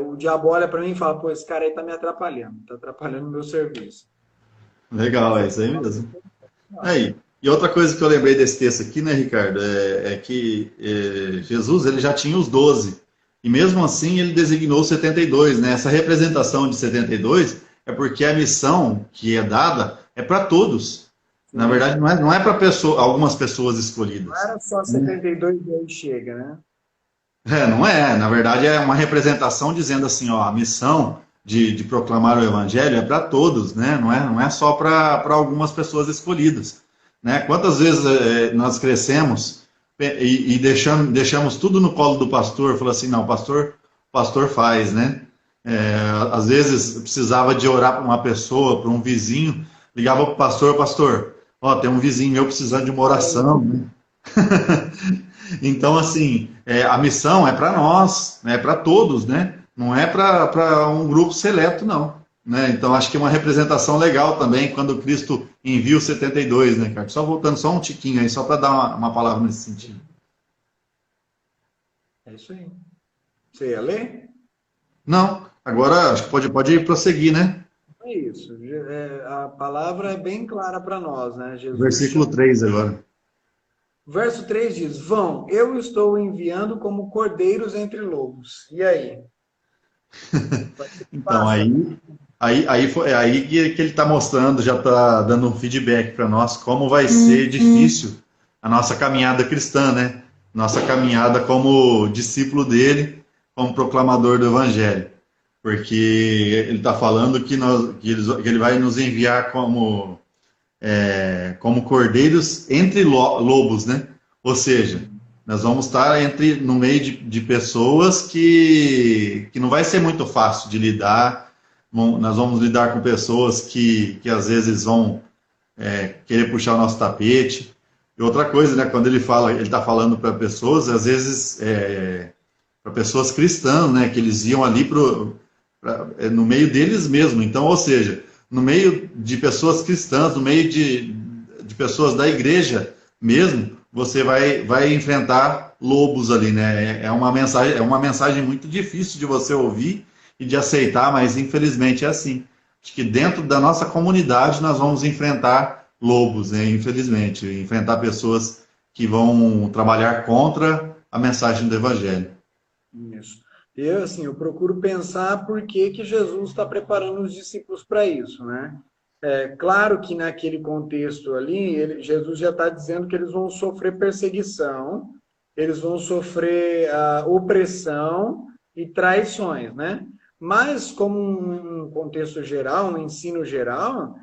o diabo olha para mim e fala, pô, esse cara aí está me atrapalhando, está atrapalhando o meu serviço. Legal, é isso aí mesmo. Aí, e outra coisa que eu lembrei desse texto aqui, né, Ricardo, é que Jesus ele já tinha os 12, e mesmo assim ele designou os 72, né? Essa representação de 72 é porque a missão que é dada é para todos. Na verdade, não é para algumas pessoas escolhidas. Não era só 72 e aí chega, né? Não é. Na verdade, é uma representação dizendo assim, ó, a missão de proclamar o evangelho é para todos, né? Não é só para algumas pessoas escolhidas. Né? Quantas vezes nós crescemos e deixamos tudo no colo do pastor, falou assim, não, pastor faz, né? Às vezes precisava de orar para uma pessoa, para um vizinho, ligava para o pastor, ó, tem um vizinho meu precisando de uma oração, né? Então, assim, a missão é para nós, é para todos, né? Não é para um grupo seleto, não. Né? Então, acho que é uma representação legal também quando Cristo envia os 72, né, cara? Só voltando só um tiquinho aí, só para dar uma palavra nesse sentido. É isso aí. Você ia ler? Não, agora acho que pode prosseguir, né? É isso. A palavra é bem clara para nós, né? Jesus Versículo 3 agora. Verso 3 diz, vão, eu estou enviando como cordeiros entre lobos. E aí? Então, aí que ele está mostrando, já está dando um feedback para nós, como vai ser difícil a nossa caminhada cristã, né? Nossa caminhada como discípulo dele, como proclamador do evangelho. Porque ele está falando que ele vai nos enviar como cordeiros entre lobos, né? Ou seja, nós vamos estar no meio de pessoas que não vai ser muito fácil de lidar. Nós vamos lidar com pessoas que às vezes vão querer puxar o nosso tapete. E outra coisa, né? Quando ele está falando para pessoas, às vezes para pessoas cristãs, né? Que eles iam ali no meio deles mesmo. Então, ou seja, no meio de pessoas cristãs, no meio de pessoas da igreja mesmo, você vai enfrentar lobos ali, né? É uma mensagem muito difícil de você ouvir e de aceitar, mas infelizmente é assim. Acho que dentro da nossa comunidade nós vamos enfrentar lobos, né? Infelizmente, enfrentar pessoas que vão trabalhar contra a mensagem do evangelho. Isso. Eu procuro pensar por que Jesus está preparando os discípulos para isso, né? Claro que naquele contexto ali, Jesus já está dizendo que eles vão sofrer perseguição, eles vão sofrer opressão e traições, né? Mas, como um contexto geral, um ensino geral,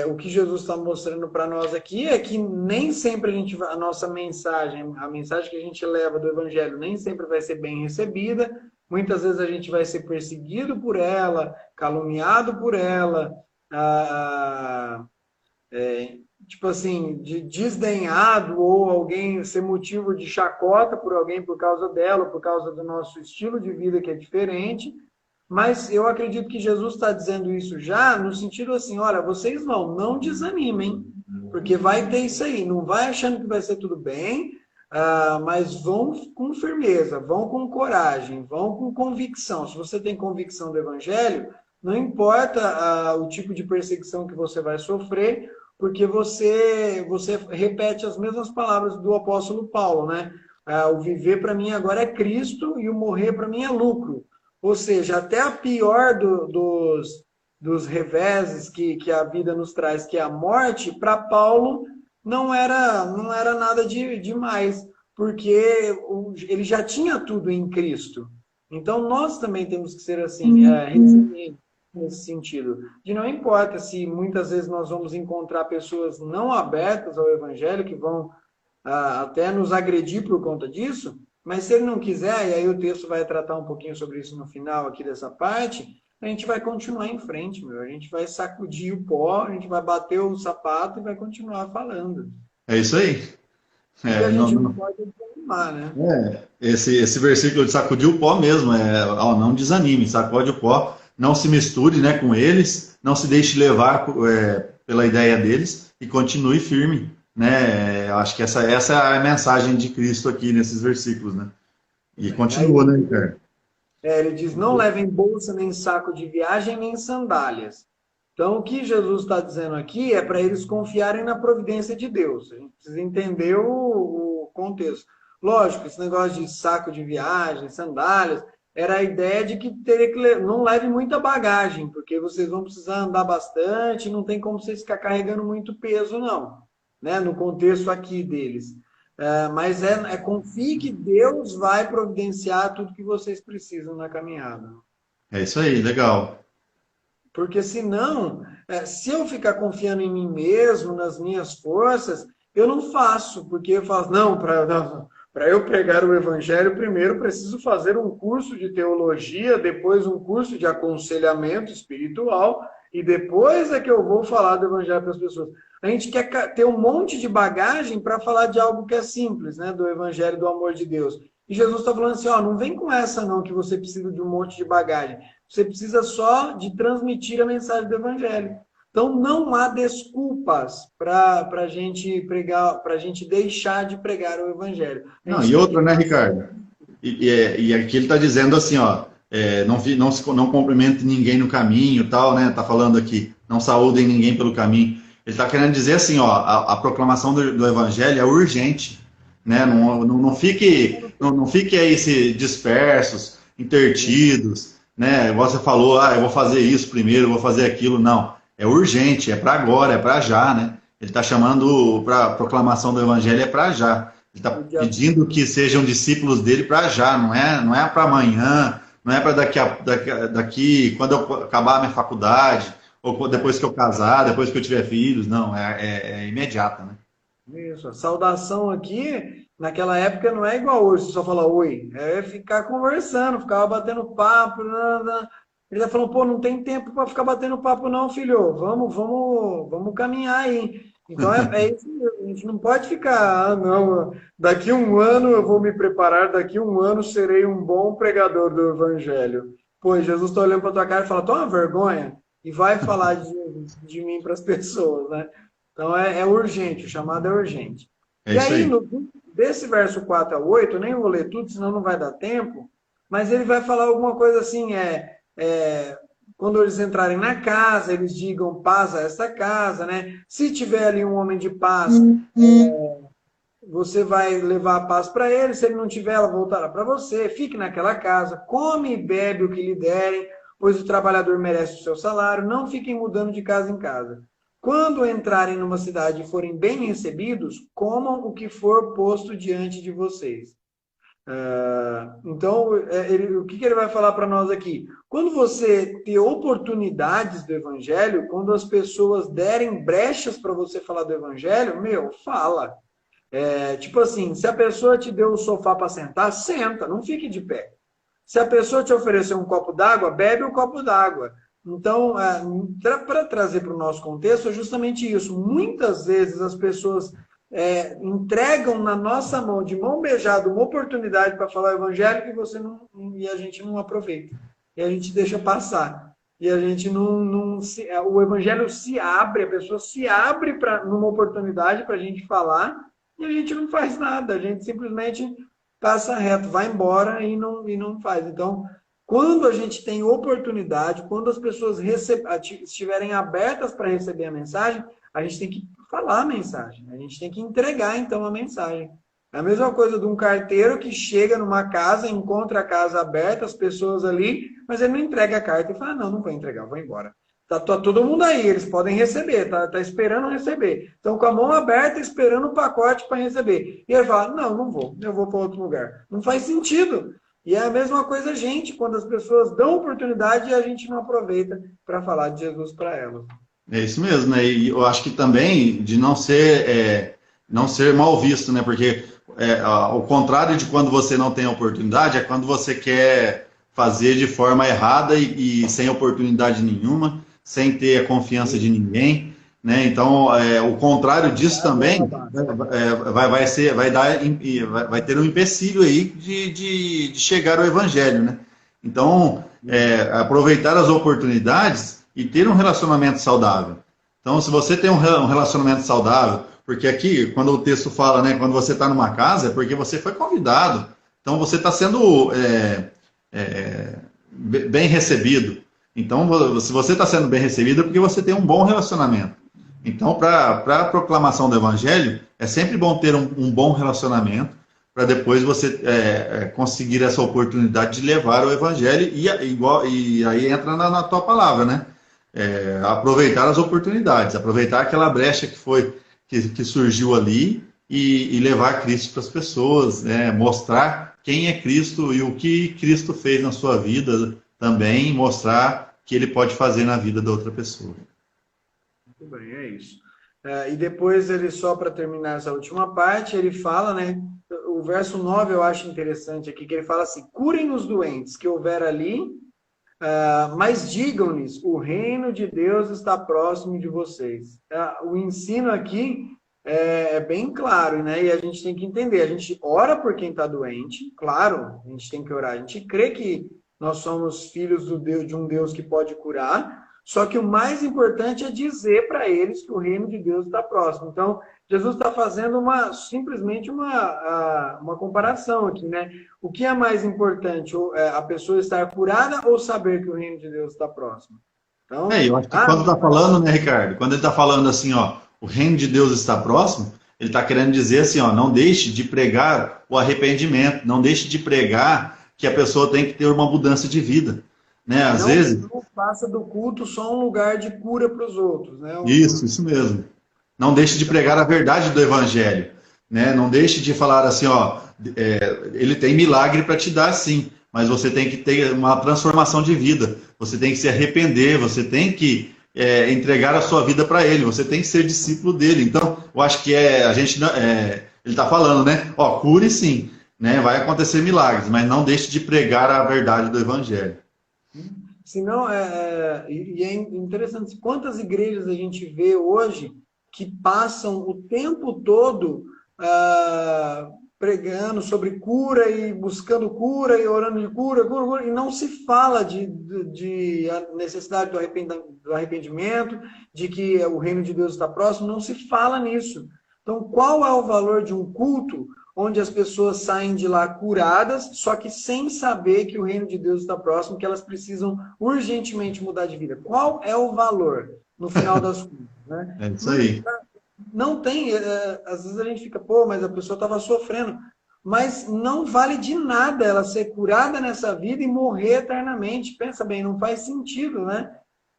o que Jesus está mostrando para nós aqui é que nem sempre a nossa mensagem, a mensagem que a gente leva do Evangelho, nem sempre vai ser bem recebida. Muitas vezes a gente vai ser perseguido por ela, caluniado por ela, tipo assim, de desdenhado ou alguém ser motivo de chacota por alguém por causa dela, por causa do nosso estilo de vida que é diferente. Mas eu acredito que Jesus está dizendo isso já no sentido assim, olha, vocês não desanimem, porque vai ter isso aí, não vai achando que vai ser tudo bem, mas vão com firmeza, vão com coragem, vão com convicção. Se você tem convicção do Evangelho, não importa o tipo de perseguição que você vai sofrer, porque você repete as mesmas palavras do apóstolo Paulo, né? O viver para mim agora é Cristo e o morrer para mim é lucro. Ou seja, até a pior dos reveses que a vida nos traz, que é a morte, para Paulo não era nada demais, porque ele já tinha tudo em Cristo. Então, nós também temos que ser assim, resilientes nesse sentido. De não importa se muitas vezes nós vamos encontrar pessoas não abertas ao Evangelho, que vão até nos agredir por conta disso, mas se ele não quiser, e aí o texto vai tratar um pouquinho sobre isso no final aqui dessa parte, a gente vai continuar em frente, meu. A gente vai sacudir o pó, a gente vai bater o sapato e vai continuar falando. É isso aí. E a gente não pode desanimar, né? Esse versículo de sacudir o pó mesmo, não desanime, sacode o pó, não se misture, né, com eles, não se deixe levar pela ideia deles e continue firme, né? Eu acho que essa é a mensagem de Cristo aqui nesses versículos, né? E continua, né, Ricardo? Ele diz, não levem bolsa, nem saco de viagem, nem sandálias. Então, o que Jesus está dizendo aqui é para eles confiarem na providência de Deus. A gente precisa entender o contexto. Lógico, esse negócio de saco de viagem, sandálias, era a ideia de que teria que não leve muita bagagem, porque vocês vão precisar andar bastante, não tem como vocês ficar carregando muito peso, não. Né? No contexto aqui deles. Mas confie que Deus vai providenciar tudo que vocês precisam na caminhada. É isso aí, legal. Porque senão, se eu ficar confiando em mim mesmo, nas minhas forças, eu não faço, porque eu faço, não, para eu pregar o evangelho, primeiro eu preciso fazer um curso de teologia, depois um curso de aconselhamento espiritual, e depois é que eu vou falar do evangelho para as pessoas. A gente quer ter um monte de bagagem para falar de algo que é simples, né? Do evangelho do amor de Deus. E Jesus está falando assim, não vem com essa não, que você precisa de um monte de bagagem. Você precisa só de transmitir a mensagem do evangelho. Então, não há desculpas para a gente pregar, para a gente deixar de pregar o evangelho. Não, e outra, né, Ricardo? E aqui ele está dizendo assim, não cumprimente ninguém no caminho, tal, né? Está falando aqui, não saúdem ninguém pelo caminho. Ele está querendo dizer assim, a proclamação do evangelho é urgente, né? Não fique aí dispersos, intertidos, né? Igual você falou, eu vou fazer isso primeiro, eu vou fazer aquilo. Não, é urgente, é para agora, é para já, né? Ele está chamando para a proclamação do evangelho, é para já. Ele está pedindo que sejam discípulos dele para já, não é para amanhã, não é para daqui, quando eu acabar a minha faculdade, ou depois que eu casar, depois que eu tiver filhos, não, é imediata, né? Isso, a saudação aqui, naquela época, não é igual hoje, você só fala oi, é ficar conversando, ficava batendo papo, ele tá falando, não tem tempo para ficar batendo papo não, filho, vamos caminhar aí. Então é isso mesmo, a gente não pode ficar, não, daqui um ano eu vou me preparar, daqui um ano serei um bom pregador do evangelho. Pô, Jesus está olhando para tua cara e fala, toma vergonha, e vai falar de mim para as pessoas, né? Então é urgente, o chamado é urgente. E aí, desse verso 4 a 8, eu nem vou ler tudo, senão não vai dar tempo, mas ele vai falar alguma coisa assim, quando eles entrarem na casa, eles digam paz a esta casa, né? Se tiver ali um homem de paz, você vai levar a paz para ele, se ele não tiver, ela voltará para você, fique naquela casa, come e bebe o que lhe derem, pois o trabalhador merece o seu salário, não fiquem mudando de casa em casa. Quando entrarem numa cidade e forem bem recebidos, comam o que for posto diante de vocês. Então, o que ele vai falar para nós aqui? Quando você ter oportunidades do evangelho, quando as pessoas derem brechas para você falar do evangelho, fala. Tipo assim, se a pessoa te deu o sofá para sentar, senta, não fique de pé. Se a pessoa te oferecer um copo d'água, bebe o copo d'água. Então, para trazer para o nosso contexto, é justamente isso. Muitas vezes as pessoas entregam na nossa mão, de mão beijada, uma oportunidade para falar o evangelho e a gente não aproveita. E a gente deixa passar. E a gente o evangelho se abre, a pessoa se abre numa oportunidade para a gente falar e a gente não faz nada. A gente simplesmente passa reto, vai embora e não faz. Então, quando a gente tem oportunidade, quando as pessoas estiverem abertas para receber a mensagem, a gente tem que falar a mensagem. A gente tem que entregar, então, a mensagem. É a mesma coisa de um carteiro que chega numa casa, encontra a casa aberta, as pessoas ali, mas ele não entrega a carta e fala, não vou entregar, vou embora. Tá todo mundo aí, eles podem receber, tá esperando receber. Estão com a mão aberta, esperando o pacote para receber. E ele fala, não vou, eu vou para outro lugar. Não faz sentido. E é a mesma coisa a gente, quando as pessoas dão oportunidade e a gente não aproveita para falar de Jesus para elas. É isso mesmo, né? E eu acho que também de não ser mal visto, né? Porque ao contrário de quando você não tem oportunidade, é quando você quer fazer de forma errada e sem oportunidade nenhuma, sem ter a confiança de ninguém, né? Então, o contrário disso também vai ter um empecilho aí de chegar ao evangelho, né? Então, aproveitar as oportunidades e ter um relacionamento saudável. Então, se você tem um relacionamento saudável, porque aqui, quando o texto fala, né, quando você está numa casa, é porque você foi convidado. Então, você está sendo bem recebido. Então, se você está sendo bem recebido, é porque você tem um bom relacionamento. Então, para a proclamação do Evangelho, é sempre bom ter um bom relacionamento, para depois você conseguir essa oportunidade de levar o Evangelho, e aí entra na tua palavra, né? Aproveitar as oportunidades, aproveitar aquela brecha que surgiu ali e levar Cristo para as pessoas, né? Mostrar quem é Cristo e o que Cristo fez na sua vida também, mostrar que ele pode fazer na vida da outra pessoa. Muito bem, é isso. E depois ele, só para terminar essa última parte, ele fala, né? O verso 9 eu acho interessante aqui, que ele fala assim, curem os doentes que houver ali, mas digam-lhes, o reino de Deus está próximo de vocês. O ensino aqui é bem claro, né? E a gente tem que entender, a gente ora por quem está doente, claro, a gente tem que orar, a gente crê que nós somos filhos de um Deus que pode curar, só que o mais importante é dizer para eles que o reino de Deus está próximo. Então, Jesus está fazendo simplesmente uma comparação aqui, né? O que é mais importante? A pessoa estar curada ou saber que o reino de Deus está próximo? Então, eu acho que quando está falando, né, Ricardo? Quando ele está falando assim, ó, o reino de Deus está próximo, ele está querendo dizer assim, ó, não deixe de pregar o arrependimento, não deixe de pregar que a pessoa tem que ter uma mudança de vida. Né? Às vezes. Não faça do culto só um lugar de cura para os outros. Né? Isso mesmo. Não deixe de pregar a verdade do Evangelho. Né? Não deixe de falar assim, ó, ele tem milagre para te dar, sim, mas você tem que ter uma transformação de vida. Você tem que se arrepender, você tem que entregar a sua vida para ele, você tem que ser discípulo dele. Então, eu acho que ele está falando, né? Ó, cure sim, né? Vai acontecer milagres, mas não deixe de pregar a verdade do Evangelho. Senão, e é interessante, quantas igrejas a gente vê hoje que passam o tempo todo pregando sobre cura e buscando cura e orando de cura, e não se fala de a necessidade do arrependimento, de que o reino de Deus está próximo, não se fala nisso. Então, qual é o valor de um culto onde as pessoas saem de lá curadas, só que sem saber que o reino de Deus está próximo, que elas precisam urgentemente mudar de vida? Qual é o valor, no final das contas? Né? É isso aí. Não tem, às vezes a gente fica, mas a pessoa estava sofrendo. Mas não vale de nada ela ser curada nessa vida e morrer eternamente. Pensa bem, não faz sentido, né?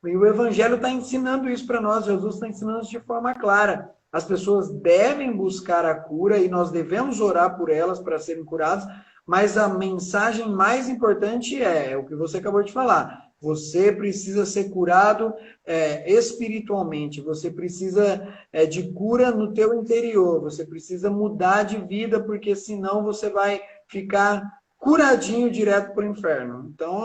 E o Evangelho está ensinando isso para nós, Jesus está ensinando isso de forma clara. As pessoas devem buscar a cura e nós devemos orar por elas para serem curadas, mas a mensagem mais importante é o que você acabou de falar. Você precisa ser curado espiritualmente, você precisa de cura no teu interior, você precisa mudar de vida, porque senão você vai ficar curadinho direto para o inferno. Então,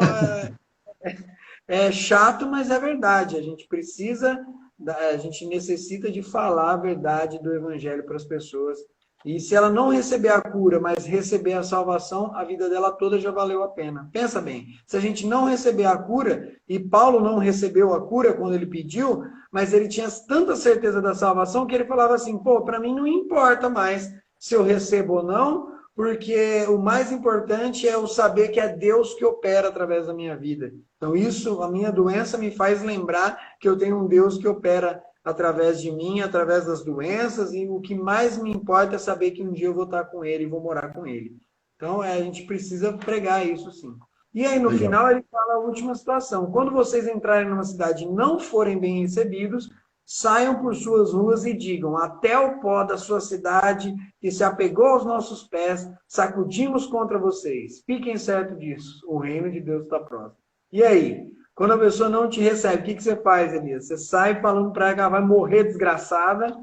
É chato, mas é verdade. A gente necessita de falar a verdade do evangelho para as pessoas. E se ela não receber a cura, mas receber a salvação, a vida dela toda já valeu a pena. Pensa bem, se a gente não receber a cura, e Paulo não recebeu a cura quando ele pediu, mas ele tinha tanta certeza da salvação que ele falava assim, pô, para mim não importa mais se eu recebo ou não, porque o mais importante é eu saber que é Deus que opera através da minha vida. Então isso, a minha doença me faz lembrar que eu tenho um Deus que opera através de mim, através das doenças, e o que mais me importa é saber que um dia eu vou estar com ele e vou morar com ele. Então, a gente precisa pregar isso sim. E aí, no Legal. final, ele fala a última situação. Quando vocês entrarem numa cidade e não forem bem recebidos, saiam por suas ruas e digam, até o pó da sua cidade, que se apegou aos nossos pés, sacudimos contra vocês. Fiquem certos disso, o reino de Deus está próximo. E aí? Quando a pessoa não te recebe, o que você faz, Elias? Você sai falando para ela que ela vai morrer desgraçada?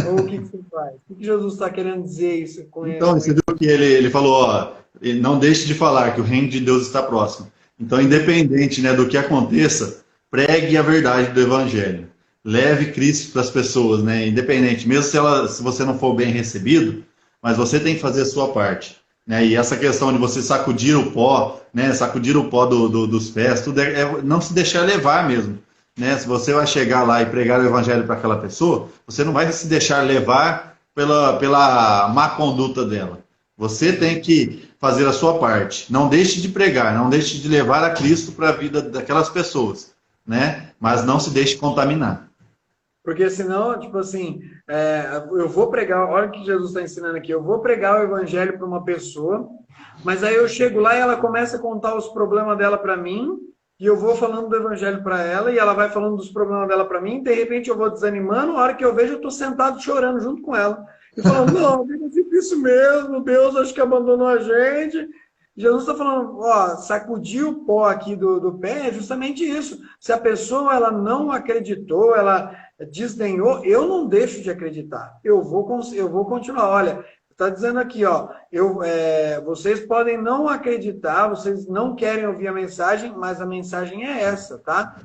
Ou o que você faz? O que Jesus está querendo dizer isso com Então, com você isso? viu que ele falou, ó, não deixe de falar que o reino de Deus está próximo. Então, independente, né, do que aconteça, pregue a verdade do evangelho. Leve Cristo para as pessoas, né, independente, mesmo se você não for bem recebido, mas você tem que fazer a sua parte. Né, e essa questão de você sacudir o pó, né, sacudir o pó dos pés, tudo não se deixar levar mesmo. Né? Se você vai chegar lá e pregar o evangelho para aquela pessoa, você não vai se deixar levar pela má conduta dela. Você tem que fazer a sua parte. Não deixe de pregar, não deixe de levar a Cristo para a vida daquelas pessoas, né? Mas não se deixe contaminar. Porque senão, tipo assim, eu vou pregar, olha o que Jesus está ensinando aqui, eu vou pregar o evangelho para uma pessoa, mas aí eu chego lá e ela começa a contar os problemas dela para mim, e eu vou falando do evangelho para ela, e ela vai falando dos problemas dela para mim, de repente eu vou desanimando, a hora que eu vejo eu estou sentado chorando junto com ela, e falando, não, fica difícil mesmo, Deus acho que abandonou a gente. Jesus está falando, ó, sacudir o pó aqui do pé é justamente isso. Se a pessoa ela não acreditou, ela desdenhou, eu não deixo de acreditar. Eu vou continuar. Olha, está dizendo aqui, ó, vocês podem não acreditar, vocês não querem ouvir a mensagem, mas a mensagem é essa, tá?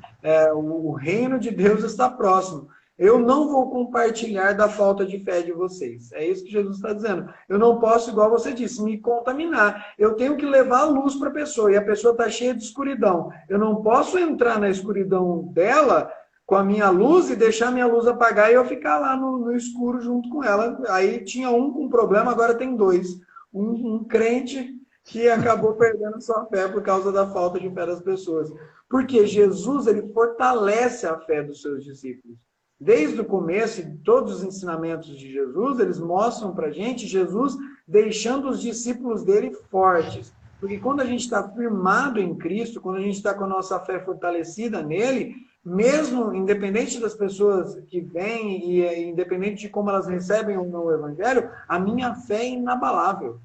O reino de Deus está próximo. Eu não vou compartilhar da falta de fé de vocês. É isso que Jesus está dizendo. Eu não posso, igual você disse, me contaminar. Eu tenho que levar a luz para a pessoa, e a pessoa está cheia de escuridão. Eu não posso entrar na escuridão dela com a minha luz e deixar a minha luz apagar e eu ficar lá no escuro junto com ela. Aí tinha um com problema, agora tem dois. Um crente que acabou perdendo a sua fé por causa da falta de fé das pessoas. Porque Jesus, ele fortalece a fé dos seus discípulos. Desde o começo, todos os ensinamentos de Jesus, eles mostram para a gente Jesus deixando os discípulos dele fortes. Porque quando a gente está firmado em Cristo, quando a gente está com a nossa fé fortalecida nele, mesmo independente das pessoas que vêm e independente de como elas recebem ou não o evangelho, a minha fé é inabalável.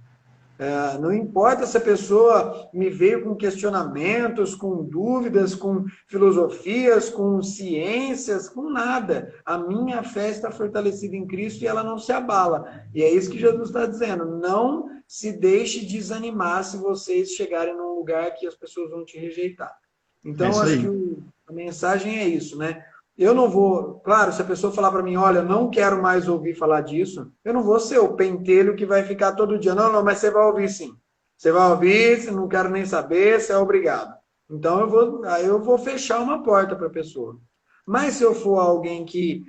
Não importa se a pessoa me veio com questionamentos, com dúvidas, com filosofias, com ciências, com nada. A minha fé está fortalecida em Cristo e ela não se abala. E é isso que Jesus está dizendo. Não se deixe desanimar se vocês chegarem num lugar que as pessoas vão te rejeitar. Então, acho que a mensagem é isso, né? Eu não vou, claro, se a pessoa falar para mim, olha, não quero mais ouvir falar disso, eu não vou ser o pentelho que vai ficar todo dia. Não, não, mas você vai ouvir sim. Você vai ouvir, não quero nem saber, você é obrigado. Então eu vou fechar uma porta para a pessoa. Mas se eu for alguém que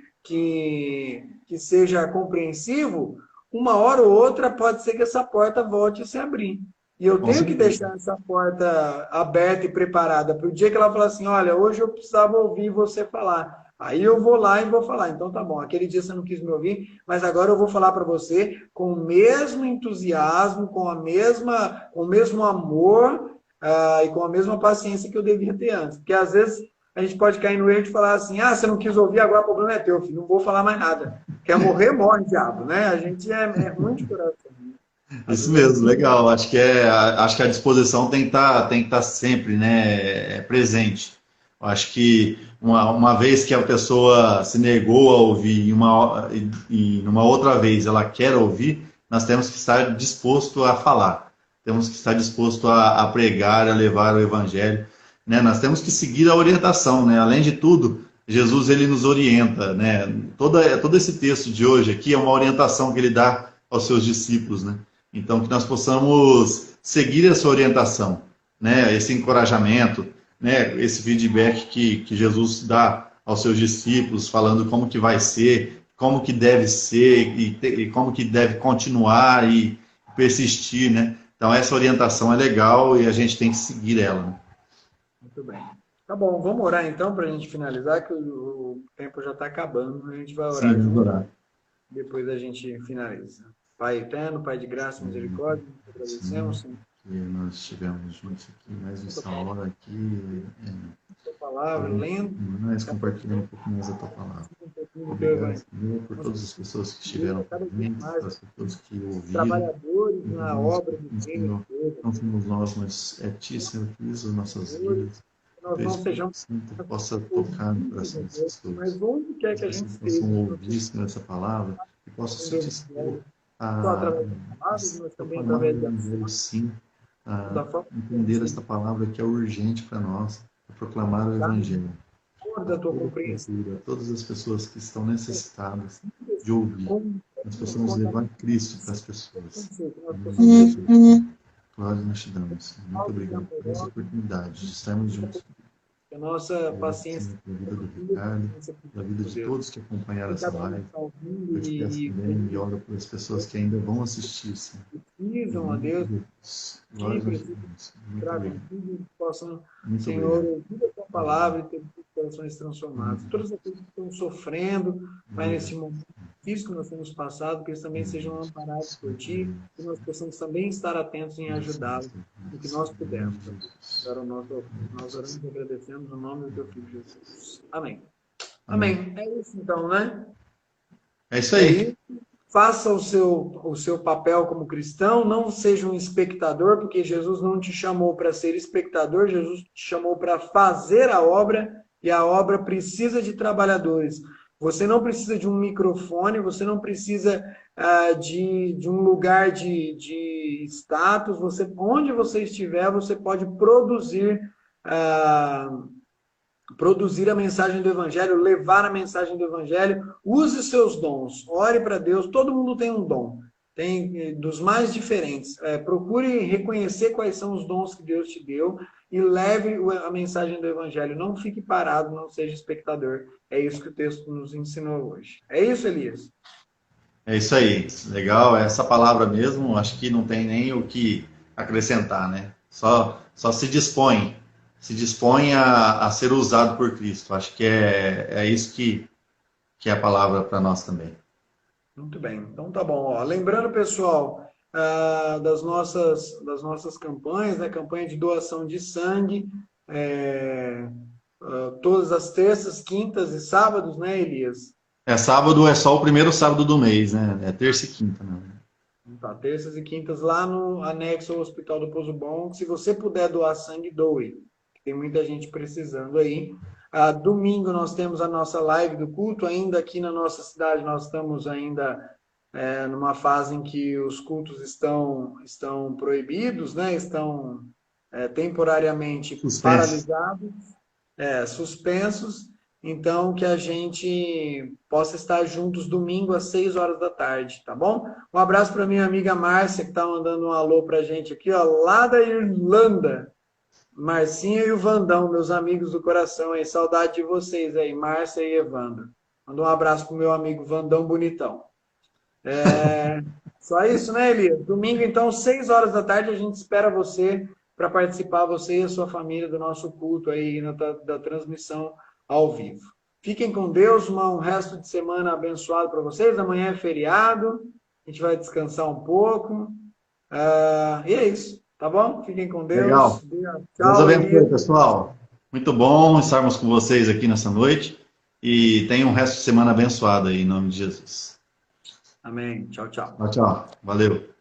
seja compreensivo, uma hora ou outra pode ser que essa porta volte a se abrir. E eu tenho que deixar essa porta aberta e preparada para o dia que ela falar assim, olha, hoje eu precisava ouvir você falar. Aí eu vou lá e vou falar. Então tá bom, aquele dia você não quis me ouvir, mas agora eu vou falar para você com o mesmo entusiasmo, com o mesmo amor e com a mesma paciência que eu devia ter antes. Porque às vezes a gente pode cair no erro de falar assim, você não quis ouvir, agora o problema é teu, filho, não vou falar mais nada. Quer morrer, morre, diabo, né? A gente é ruim de coração. Isso mesmo, legal. Acho que a disposição tem que estar sempre, né, presente. Acho que uma vez que a pessoa se negou a ouvir e numa outra vez ela quer ouvir, nós temos que estar disposto a falar. Temos que estar disposto a pregar, a levar o evangelho. né? Nós temos que seguir a orientação, né? Além de tudo, Jesus ele nos orienta, né? Todo esse texto de hoje aqui é uma orientação que ele dá aos seus discípulos, né? Então, que nós possamos seguir essa orientação, né? Esse encorajamento, né? Esse feedback que Jesus dá aos seus discípulos, falando como que vai ser, como que deve ser e como que deve continuar e persistir, né? Então, essa orientação é legal e a gente tem que seguir ela, né? Muito bem. Tá bom, vamos orar então para a gente finalizar, que o tempo já está acabando. A gente vai orar Sim, junto, orar. depois a gente finaliza. Pai eterno, Pai de graça e misericórdia, nós agradecemos, Senhor. Que nós estivemos juntos aqui, mais essa hora aqui, Tua palavra, lendo, nós compartilhando um pouco mais da tua palavra. um pouquinho do teu Obrigado, evangelho. Senhor, por todas as pessoas que estiveram Cada vez presentes, mais, as pessoas que ouviram. trabalhadores na obra do Senhor, reino, não somos nós, mas é Ti, Senhor, que usa as nossas vidas. que nós não sejamos Santo possa tocar no coração das pessoas. mas onde quer que a gente Que possam esteja, ouvir, Senhor, essa palavra e possam se dispor só a através das palavras, mas também através da Evangelho, sim, da a forma entender esta palavra que é urgente para nós, a proclamar o Evangelho. da tua compreensão. A todas as pessoas que estão necessitadas de ouvir. Nós possamos levar Cristo para as pessoas. Glória nós te damos. Muito obrigado por essa oportunidade de estarmos juntos. A nossa paciência, Pela vida do Ricardo, pela vida de todos que acompanharam essa live. Eu te peço também e oro pelas pessoas que ainda vão assistir. Senhor. precisam, a Deus, Glória que nós te precisam, damos. Muito tragam obrigado. tudo, possam, Muito Senhor, obrigado. ouvir a tua palavra e ter corações transformados. Todas aqueles que estão sofrendo, Pai, nesse momento difícil que nós temos passado, que eles também sejam amparados por Ti, que nós possamos também estar atentos em ajudá-los, no que nós pudermos. Nós oramos e agradecemos no nome do Teu Filho Jesus. Amém. Amém. É isso então, né? É isso aí. Faça o seu papel como cristão, não seja um espectador, porque Jesus não te chamou para ser espectador, Jesus te chamou para fazer a obra, e a obra precisa de trabalhadores. Você não precisa de um microfone, você não precisa de um lugar de status, onde você estiver, você pode produzir a mensagem do Evangelho, levar a mensagem do Evangelho, use seus dons, ore para Deus, todo mundo tem um dom, tem dos mais diferentes, procure reconhecer quais são os dons que Deus te deu e leve a mensagem do Evangelho, não fique parado, não seja espectador, é isso que o texto nos ensinou hoje. É isso, Elias? É isso aí, legal, essa palavra mesmo, acho que não tem nem o que acrescentar, né? Só se dispõe a ser usado por Cristo. Acho que é isso que é a palavra para nós também. Muito bem, então tá bom. Ó, lembrando, pessoal, das nossas campanhas, né? Campanha de doação de sangue, todas as terças, quintas e sábados, né, Elias? Sábado é só o primeiro sábado do mês, né? É terça e quinta, né? Tá, terças e quintas lá no anexo ao Hospital do Pouso Bom. Se você puder doar sangue, doe. Tem muita gente precisando aí. Domingo nós temos a nossa live do culto. Ainda aqui na nossa cidade nós estamos ainda numa fase em que os cultos estão proibidos, né? Estão temporariamente paralisados, suspensos. Então, que a gente possa estar juntos domingo às 6 horas da tarde, tá bom? Um abraço para minha amiga Márcia, que está mandando um alô para a gente aqui, ó, lá da Irlanda. Marcinha e o Vandão, meus amigos do coração aí. Saudade de vocês aí, Márcia e Evandro. Manda um abraço pro meu amigo Vandão Bonitão. Só isso, né, Elias? Domingo, então, 6 horas da tarde, a gente espera você para participar, você e a sua família, do nosso culto aí, da transmissão ao vivo. Fiquem com Deus, um resto de semana abençoado para vocês. Amanhã é feriado, a gente vai descansar um pouco. E é isso. Tá bom? Fiquem com Deus. Legal. Tchau, Deus abençoe, pessoal. Muito bom estarmos com vocês aqui nessa noite. E tenham um resto de semana abençoado aí, em nome de Jesus. Amém. Tchau, tchau. Tchau, tchau. Valeu.